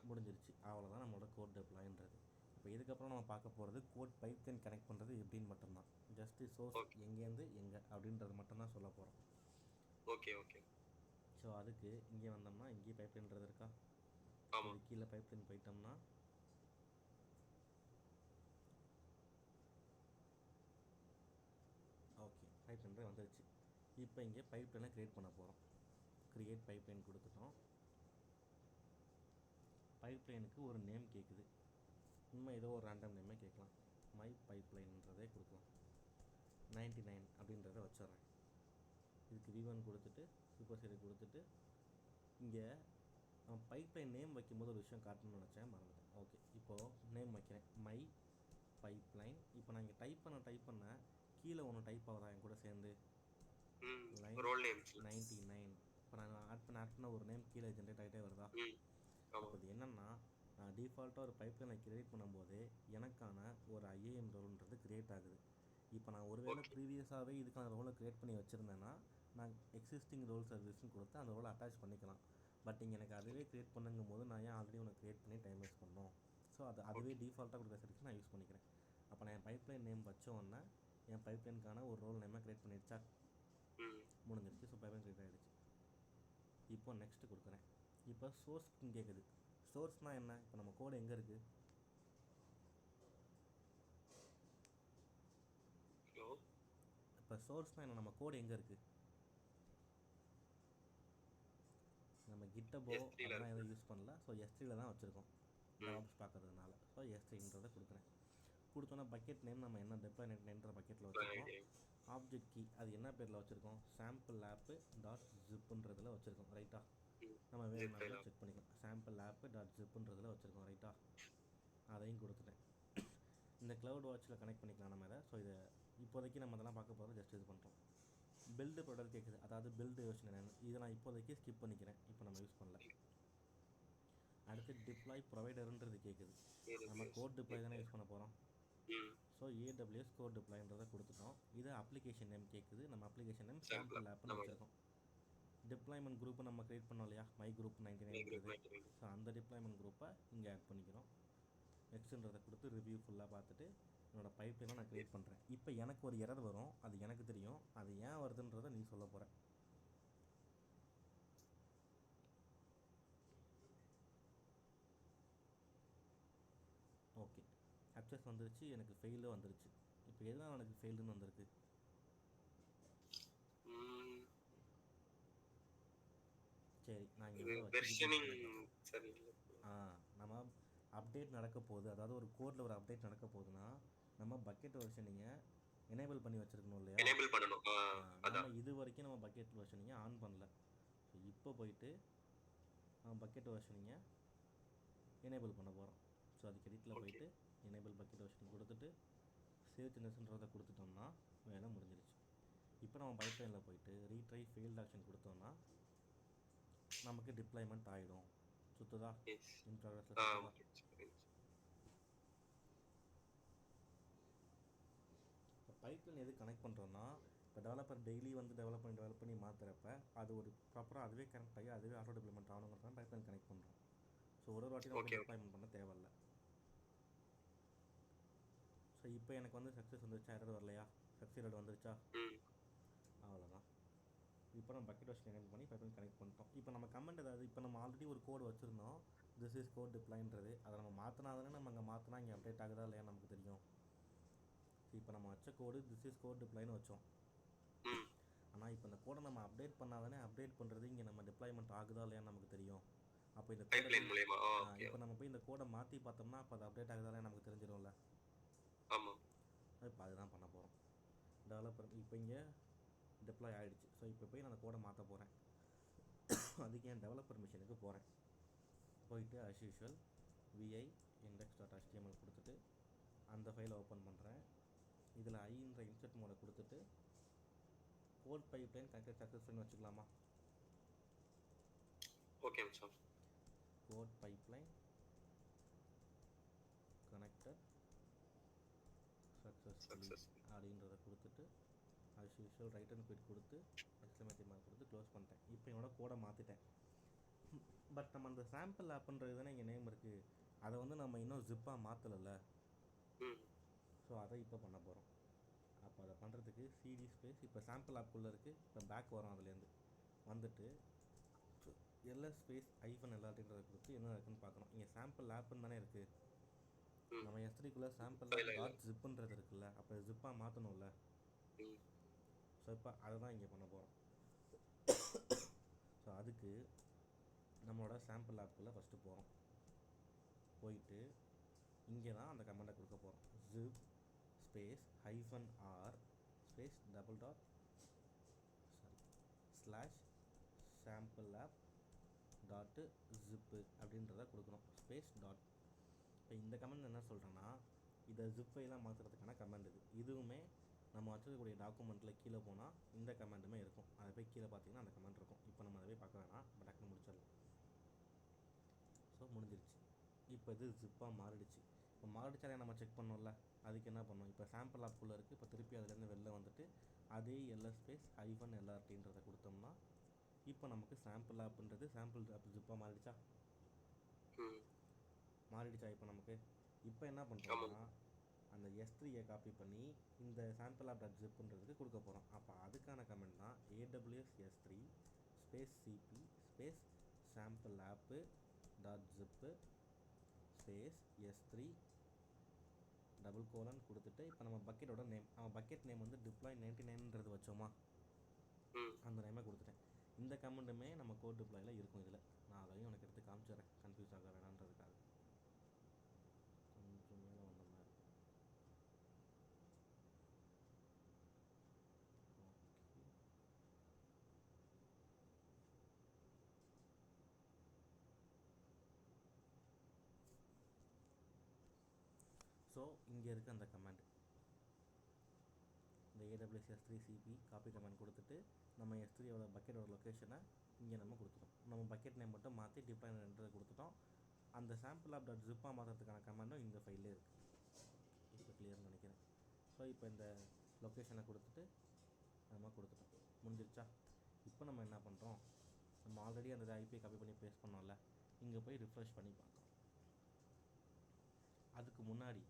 முடிஞ்சிருச்சு. அவ்வளோதான் நம்மளோட கோட் டிப்ளாய்ன்றது. இப்போ இதுக்கப்புறம் நம்ம பார்க்க போகிறது கோட் பைப்லைன் கனெக்ட் பண்ணுறது எப்படின்னு மட்டும்தான். ஜஸ்ட் சோர்ஸ் எங்கேருந்து எங்கே அப்படின்றது மட்டும்தான் சொல்ல போகிறோம். ஸோ அதுக்கு இங்கே வந்தோம்னா இங்கேயே பைப்லைன்றது இருக்கா. கீழே பைப்லைன் போயிட்டோம்னா ஓகே பைப்லைன் வந்துருச்சு. இப்போ இங்கே பைப்லைனை க்ரியேட் பண்ண போகிறோம். க்ரியேட் பைப்லைன் கொடுத்துட்டோம். பைப்லைனுக்கு ஒரு நேம் கேட்குது. இன்னும் ஏதோ ஒரு ரேண்டம் நேமே கேட்கலாம். மை பைப்லைன்றதே கொடுக்கலாம். 99 அப்படின்றத வச்சிட்றேன். இதுக்கு V1 கொடுத்துட்டு சூப்பர் சீரி கொடுத்துட்டு இங்கே நம்ம பைப்லைன் நேம் வைக்கும்போது ஒரு விஷயம் காட்டணும்னு நினச்சேன், மறந்துட்டேன். ஓகே, இப்போது நேம் வைக்கிறேன் மை பைப்லைன். இப்போ நான் இங்கே டைப் பண்ண கீழே ஒன்று டைப் ஆகுதா என் கூட சேர்ந்து லைன் 99. இப்போ நான் ஆட் பண்ண ஒரு நேம் கீழே ஜென்ரேட் ஆகிட்டே வருதா. அப்போ இது என்னென்னா நான் டிஃபால்ட்டாக ஒரு பைப்லைனை க்ரியேட் பண்ணும்போது எனக்கான ஒரு IAM ரோல்ன்றது க்ரியேட் ஆகுது. இப்போ நான் ஒருவேளை ப்ரீவியஸாகவே இதுக்கான ரோலை க்ரியேட் பண்ணி வச்சுருந்தேன்னா நான் எக்ஸிஸ்டிங் ரோல் சர்வீஸ்னு கொடுத்து அந்த ரோலை அட்டாச் பண்ணிக்கலாம். பட் இங்கே எனக்கு அதுவே க்ரியேட் பண்ணுங்கும் போது நான் ஏன் ஆல்ரெடி ஒன்று க்ரியேட் பண்ணி டைம் வேஸ்ட் பண்ணோம். ஸோ அதுவே டிஃபால்ட்டாக கொடுக்குற சர்வீஸ் நான் யூஸ் பண்ணிக்கிறேன். அப்போ நான் என் பைப்லைன் நேம் வச்சோன்னே என் பைப்லைனுக்கான ஒரு ரோல் நேமாக க்ரியேட் பண்ணிடுச்சா. முடிஞ்சிருச்சு. ஸோ பைப்லைன் க்ரியேட் ஆகிடுச்சு. இப்போ நெக்ஸ்ட்டு கொடுக்குறேன். இப்போ சோர்ஸ்ன்னு கேட்குது. சோர்ஸ்னால் என்ன. இப்போ நம்ம கோடு எங்கே இருக்குது. இப்போ சோர்ஸ்னால் என்ன, நம்ம கோடு எங்கே இருக்குது. நம்ம கிட்டபோ அதெல்லாம் எதுவும் யூஸ் பண்ணல. ஸோ S3ல தான் வச்சுருக்கோம் ஜாப்ஸ் பார்க்கறதுனால. ஸோ S3ன்றதை கொடுக்குறேன். கொடுத்தோன்னா பக்கெட் நேம் நம்ம என்ன டிப்ளாய்மெண்ட்ன்ற பக்கெட்டில் வச்சுருக்கோம் ஆப்ஜெக்ட் கீ அது என்ன பேரில் வச்சுருக்கோம், சாம்பிள் ஆப்பு டாட் ஜிப்புன்றதில் வச்சுருக்கோம் ரைட்டா. நம்ம ஜிப் வேணும்னா கூட ஃபைல். செக் பண்ணிக்கலாம். சாம்பிள் ஆப்பு டாட் ஜிப்புன்றதில் வச்சுருக்கோம் ரைட்டா. அதையும் கொடுத்துட்டேன். இந்த க்ளவுட் வாட்சில் கனெக்ட் பண்ணிக்கலாம் நம்ம இதை. ஸோ இதை இப்போதைக்கு நம்ம அதெல்லாம் பார்க்க போகிறோம், ஜஸ்ட் இது பண்ணுறோம். பில்டு ப்ராடக்ட் கேட்குது, அதாவது பில்டு வெர்ஷன் என்னென்னு இதை நான் இப்போதைக்கு ஸ்கிப் பண்ணிக்கிறேன், இப்போ நம்ம யூஸ் பண்ணல. அடுத்து டிப்ளாய் ப்ரொவைடருன்றது கேட்குது. நம்ம கோட் டிப்ளாய் தானே யூஸ் பண்ண போகிறோம். ஸோ ஏடபிள்யூஎஸ் கோட் டிப்ளாய்ன்றதை கொடுத்துட்டோம். இது அப்ளிகேஷன் நேம் கேட்குது. நம்ம அப்ளிகேஷன் நேம் சாம்பிள் ஆப்னு வச்சுருக்கோம். டிப்ளாய்மெண்ட் குரூப்பு நம்ம க்ரியேட் பண்ணோம் இல்லையா, மை குரூப் 99. ஸோ அந்த டிப்ளாய்மெண்ட் குரூப்பை இங்கே ஆட் பண்ணிக்கிறோம். நெக்ஸ்ட்ன்றதை கொடுத்து ரிவ்யூ ஃபுல்லாக பார்த்துட்டு என்னோடய பைப்லைனை நான் க்ரியேட் பண்ணுறேன். இப்போ எனக்கு ஒரு எரர் வரும், அது எனக்கு தெரியும். அது ஏன் வருதுன்றதை நீ சொல்ல போகிற. ஓகே, அக்சஸ் வந்துருச்சு, எனக்கு ஃபெயிலும் வந்துருச்சு. இப்போ எதுதான் எனக்கு ஃபெயிலுன்னு வந்திருக்கு. சரி, நான் இங்கே நம்ம அப்டேட் நடக்க போகுது, அதாவது ஒரு கோடில் ஒரு அப்டேட் நடக்க போகுதுன்னா நம்ம பக்கெட் வெர்ஷனிங்கை எனேபிள் பண்ணி வச்சுருக்கணும் இல்லையா. நம்ம இது வரைக்கும் நம்ம பக்கெட் வெர்ஷனிங்கை ஆன் பண்ணல. ஸோ இப்போ போயிட்டு நம்ம பக்கெட் வெர்ஷனிங்கை எனேபிள் பண்ண போகிறோம். ஸோ அதுக்கு எடிட்டில் போயிட்டு எனேபிள் பக்கெட் வெர்ஷனிங் கொடுத்துட்டு சேவ் சேஞ்சஸ்ன்றதை கொடுத்துட்டோம்னா வேலை முடிஞ்சிருச்சு. இப்போ நம்ம பைப்லைனில் போயிட்டு ரீட்ரை ஃபெயில்ட் ஆக்ஷன் கொடுத்தோம்னா நமக்கு டிப்ளாய்மெண்ட் ஆகிடும். சுற்றுதா, இன் ப்ராக்ரஸில் சுற்றுதா. இப்போ பைப்லைன் எது கனெக்ட் பண்ணுறோன்னா, இப்போ டெவலப்பர் டெய்லி வந்து டெவலப் பண்ணி மாற்றுறப்ப அது ஒரு ப்ராப்பராக அதுவே கனெக்ட் ஆகி அதுவே ஆட்டோ டிப்ளாய்மெண்ட் ஆகணுங்கிறத பைப்லைன் கனெக்ட் பண்ணுறோம். ஸோ ஒரு வாட்டி நம்ம டிப்ளாய்மெண்ட் பண்ண தேவையில்லை. ஸோ இப்போ எனக்கு வந்து சக்ஸஸ் வந்துருச்சா, எரர் வரலையா, சக்ஸீடட் வந்துருச்சா, அவ்வளோதான். இப்போ நம்ம பக்கெட் வெர்ஷன் எனேபிள் பண்ணி பைப்லைன் கனெக்ட் பண்ணிட்டோம். இப்போ நம்ம கமெண்ட் ஏதாவது, இப்போ நம்ம ஆல்ரெடி ஒரு கோடு வச்சுருந்தோம், திஸ் இஸ் கோட் டிப்ளாய்ன்றது. அதை நம்ம மாற்றினா தானே நம்ம அங்கே மாற்றினா இங்கே அப்டேட் ஆகுதா இல்லையா நமக்கு தெரியும். இப்போ நம்ம வச்ச கோடு திஸ் இஸ் கோட் டிப்ளாய்னு வச்சோம். ஆனால் இப்போ இந்த கோடை நம்ம அப்டேட் பண்ணால் தானே அப்டேட் பண்ணுறது இங்கே நம்ம டிப்ளாய்மெண்ட் ஆகுதா இல்லையான்னு நமக்கு தெரியும். அப்போ இந்த கோடை இப்போ நம்ம போய் இந்த கோடை மாற்றி பார்த்தோம்னா அப்போ அது அப்டேட் ஆகுதா இல்லையா நமக்கு தெரிஞ்சிடும்ல. இப்போ அதுதான் பண்ண போகிறோம். டெவலப்பர் இப்போ இங்கே டிப்ளாய் ஆகிடுச்சு. ஸோ இப்போ போய் நான் அந்த கோடை மாற்ற போகிறேன். அதுக்கு என் டெவலப்பர் மிஷினுக்கு போகிறேன். போயிட்டு அஸ் யூஷுவல் vi index.html கொடுத்துட்டு அந்த ஃபைலை ஓப்பன் பண்ணுறேன். இதில் ஐன்ற இன்சர்ட் மோடை கொடுத்துட்டு கோட் பைப்லைன் கனெக்டட் சக்ஸஸ்ஃபுல்னு வச்சுக்கலாமா. Okay sir. Code pipeline connected successfully அப்படின்றத கொடுத்துட்டு as usual right and quit கொடுத்து எக்ஸ்க்ளமேட்டிவ் மார்க் கொடுத்து க்ளோஸ் பண்ணிட்டேன். இப்போ என்னோட கோடை மாற்றிட்டேன். பட் நம்ம அந்த சாம்பிள் ஆப்புன்றது தானே இங்கே நேம் இருக்குது, அதை வந்து நம்ம இன்னும் ஜிப்பாக மாற்றலைல்ல. ஸோ அதை இப்போ பண்ண போகிறோம். அப்போ அதை பண்ணுறதுக்கு சிடி ஸ்பேஸ் இப்போ சாம்பிள் ஆப்புக்குள்ளே இருக்குது. இப்போ பேக் வரோம், அதுலேருந்து வந்துட்டு எல்எஸ் ஸ்பேஸ் ஐஃபன் எல்லாத்தைன்றதை கொடுத்து என்ன இருக்குன்னு பார்க்கணும். இங்கே சாம்பிள் ஆப்புன்னு தானே இருக்குது. நம்ம எஸ்டிக்குள்ளே சாம்பிள் டாட் ஜிப்புன்றது இருக்குல்ல, அப்போ ஜிப்பாக மாற்றணும்ல. ஸோ இப்போ அதை தான் இங்கே பண்ண போகிறோம். ஸோ அதுக்கு நம்மளோட சாம்பிள் ஆப்புக்குள்ளே ஃபஸ்ட்டு போகிறோம். போயிட்டு இங்கே தான் அந்த கமெண்டை கொடுக்க போகிறோம். Zip space -r space double dot slash sample app dot zip அப்படின்றத கொடுக்கணும். Space dot. இப்போ இந்த கமெண்ட் என்ன சொல்கிறேன்னா, இதை ஜிப் ஃபைலாக மாற்றுறதுக்கான கமெண்ட் இது. இதுவுமே நம்ம வச்சுருக்கக்கூடிய டாக்குமெண்ட்டில் கீழே போனால் இந்த கமெண்ட்டுமே இருக்கும். அதை போய் கீழே பார்த்தீங்கன்னா அந்த கமெண்ட் இருக்கும். இப்போ நம்ம அதை போய் பார்க்க வேணாம், நம்ம டக்குன்னு முடிச்சிடலாம். ஸோ முடிஞ்சிருச்சு. இப்போ இது ஜிப்பாக மாறிடுச்சு. இப்போ மாறிடுச்சாலே நம்ம செக் பண்ணோம்ல, அதுக்கு என்ன பண்ணோம், இப்போ சாம்பிள் ஆப்புக்குள்ளே இருக்குது. இப்போ திருப்பி அதுலேருந்து வெளில வந்துட்டு அதே எல்எஸ் ஸ்பேஸ் ஐஃபன் எல்ஆர்டின்றதை கொடுத்தோம்னா இப்போ நமக்கு சாம்பிள் ஆப்புன்றது சாம்பிள் ஆப் ஜிப்பாக மாறிடுச்சா. இப்போ நமக்கு இப்போ என்ன பண்ணுறோம்னா அந்த S3 காப்பி பண்ணி இந்த சாம்பிள் ஆப் டாட் ஜிப்புன்றதுக்கு கொடுக்க போகிறோம். அப்போ அதுக்கான கமெண்ட் தான் AWS S3 space CP space sample app dot zip space S3 :: கொடுத்துட்டு இப்போ நம்ம பக்கெட்டோட நேம், நம்ம பக்கெட் நேம் வந்து டிப்ளாய் 99ன்றது வச்சோமா, அந்த நேமை கொடுத்துட்டேன். இந்த கமெண்ட்டுமே நம்ம கோட் டிப்ளாயில் இருக்கும். இதில் நான் அதையும் உனக்கு எடுத்து காமிச்சிடுறேன், கன்ஃபியூஸ் ஆக வேணான்றதுக்காக. கொஞ்சம் மேலே வந்த மாதிரி ஸோ இங்கே இருக்க அந்த கமாண்ட், இந்த AWS S3CP காப்பி கமாண்ட் கொடுத்துட்டு நம்ம S3யோட பக்கெட்டோட லொக்கேஷனை இங்கே நம்ம கொடுத்துட்டோம். நம்ம பக்கெட் நேம் மட்டும் மாற்றி டிப்ளாய்மெண்ட் கொடுத்துட்டோம். அந்த சாம்பிள் ஆப் டாட் ஜிப்பாக மாற்றுறதுக்கான கமாண்டும் இந்த ஃபைல்லே இருக்குது. இப்போ கிளியர்னு நினைக்கிறேன். ஸோ இப்போ இந்த லொக்கேஷனை கொடுத்துட்டு நம்ம கொடுத்துட்டோம். முடிஞ்சிருச்சா? இப்போ நம்ம என்ன பண்ணுறோம், நம்ம ஆல்ரெடி அந்த ஐபியை காப்பி பண்ணி பேஸ்ட் பண்ணோம்ல, இங்கே போய் ரிஃப்ரெஷ் பண்ணி பார்க்குறோம். அதுக்கு முன்னாடி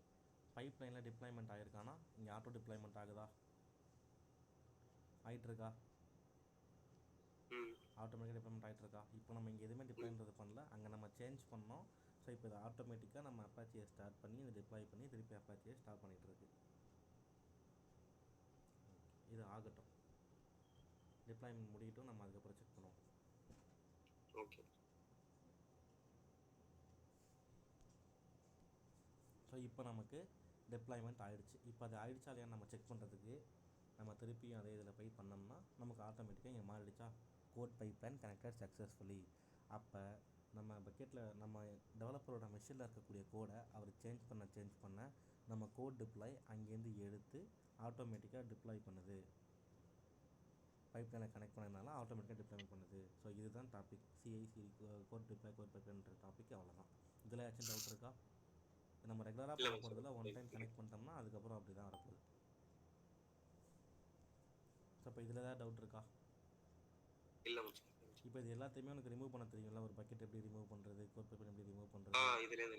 பைப்லைனில் டிப்ளாய்மெண்ட் ஆகிருக்கானா, இங்கே ஆட்டோ டிப்ளாய்மெண்ட் ஆகுதா, ஆகிட்டுருக்கா, ஆட்டோமேட்டிக்காக டிப்ளாய்மெண்ட் ஆகிட்டுருக்கா. இப்போ நம்ம இங்கே எதுவுமே டிப்ளாய்ன்றது பண்ணல, அங்கே நம்ம சேஞ்ச் பண்ணோம். ஸோ இப்போ இது ஆட்டோமேட்டிக்காக நம்ம அப்பாச்சியை ஸ்டார்ட் பண்ணி இதை டிப்ளாய் பண்ணி திருப்பி அப்பாச்சியை ஸ்டார்ட் பண்ணிகிட்ருக்கு. இது ஆகட்டும், டிப்ளாய்மெண்ட் முடியட்டும், நம்ம அதுக்கப்புறம் செக் பண்ணுவோம். ஓகே. ஸோ இப்போ நமக்கு டிப்ளாய்மெண்ட் ஆகிடுச்சு. இப்போ அது ஆகிடுச்சா இல்லையா நம்ம செக் பண்ணுறதுக்கு நம்ம திருப்பியும் அதே இதில் போய் பண்ணோம்னா நமக்கு ஆட்டோமேட்டிக்காக இங்கே மாறிடுச்சா, கோட் பைப்லைன் கனெக்டட் சக்ஸஸ்ஃபுல்லி. அப்போ நம்ம பக்கெட்டில் நம்ம டெவலப்பரோட மெஷினில் இருக்கக்கூடிய கோடை அவர் சேஞ்ச் பண்ண நம்ம கோட் டிப்ளாய் அங்கேருந்து எடுத்து ஆட்டோமேட்டிக்காக டிப்ளாய் பண்ணுது. பைப்லைனை கனெக்ட் பண்ணதுனால ஆட்டோமேட்டிக்காக டிப்ளாய்மெண்ட் பண்ணுது. ஸோ இதுதான் topic, CI/CD code deploy code பைப்லைன்ற டாபிக். அவ்வளோதான். இதில் ஏதாச்சும் டவுட் இருக்கா? நம்ம ரெகுலராக பண்ண போகிறதுல ஒன் டைம் கனெக்ட் பண்ணிட்டோம்னா அதுக்கப்புறம் அப்படி தான் வரப்போகுது. ஸோ இப்போ இதில் ஏதாவது டவுட் இருக்கா? இல்லை. இப்போ இது எல்லாத்தையுமே உனக்கு ரிமூவ் பண்ண தெரியும்ல, ஒரு பக்கெட் எப்படி ரிமூவ் பண்ணுறது, கோட் பைப்லைன் எப்படி ரிமூவ் பண்ணுறது, இதுலேருந்து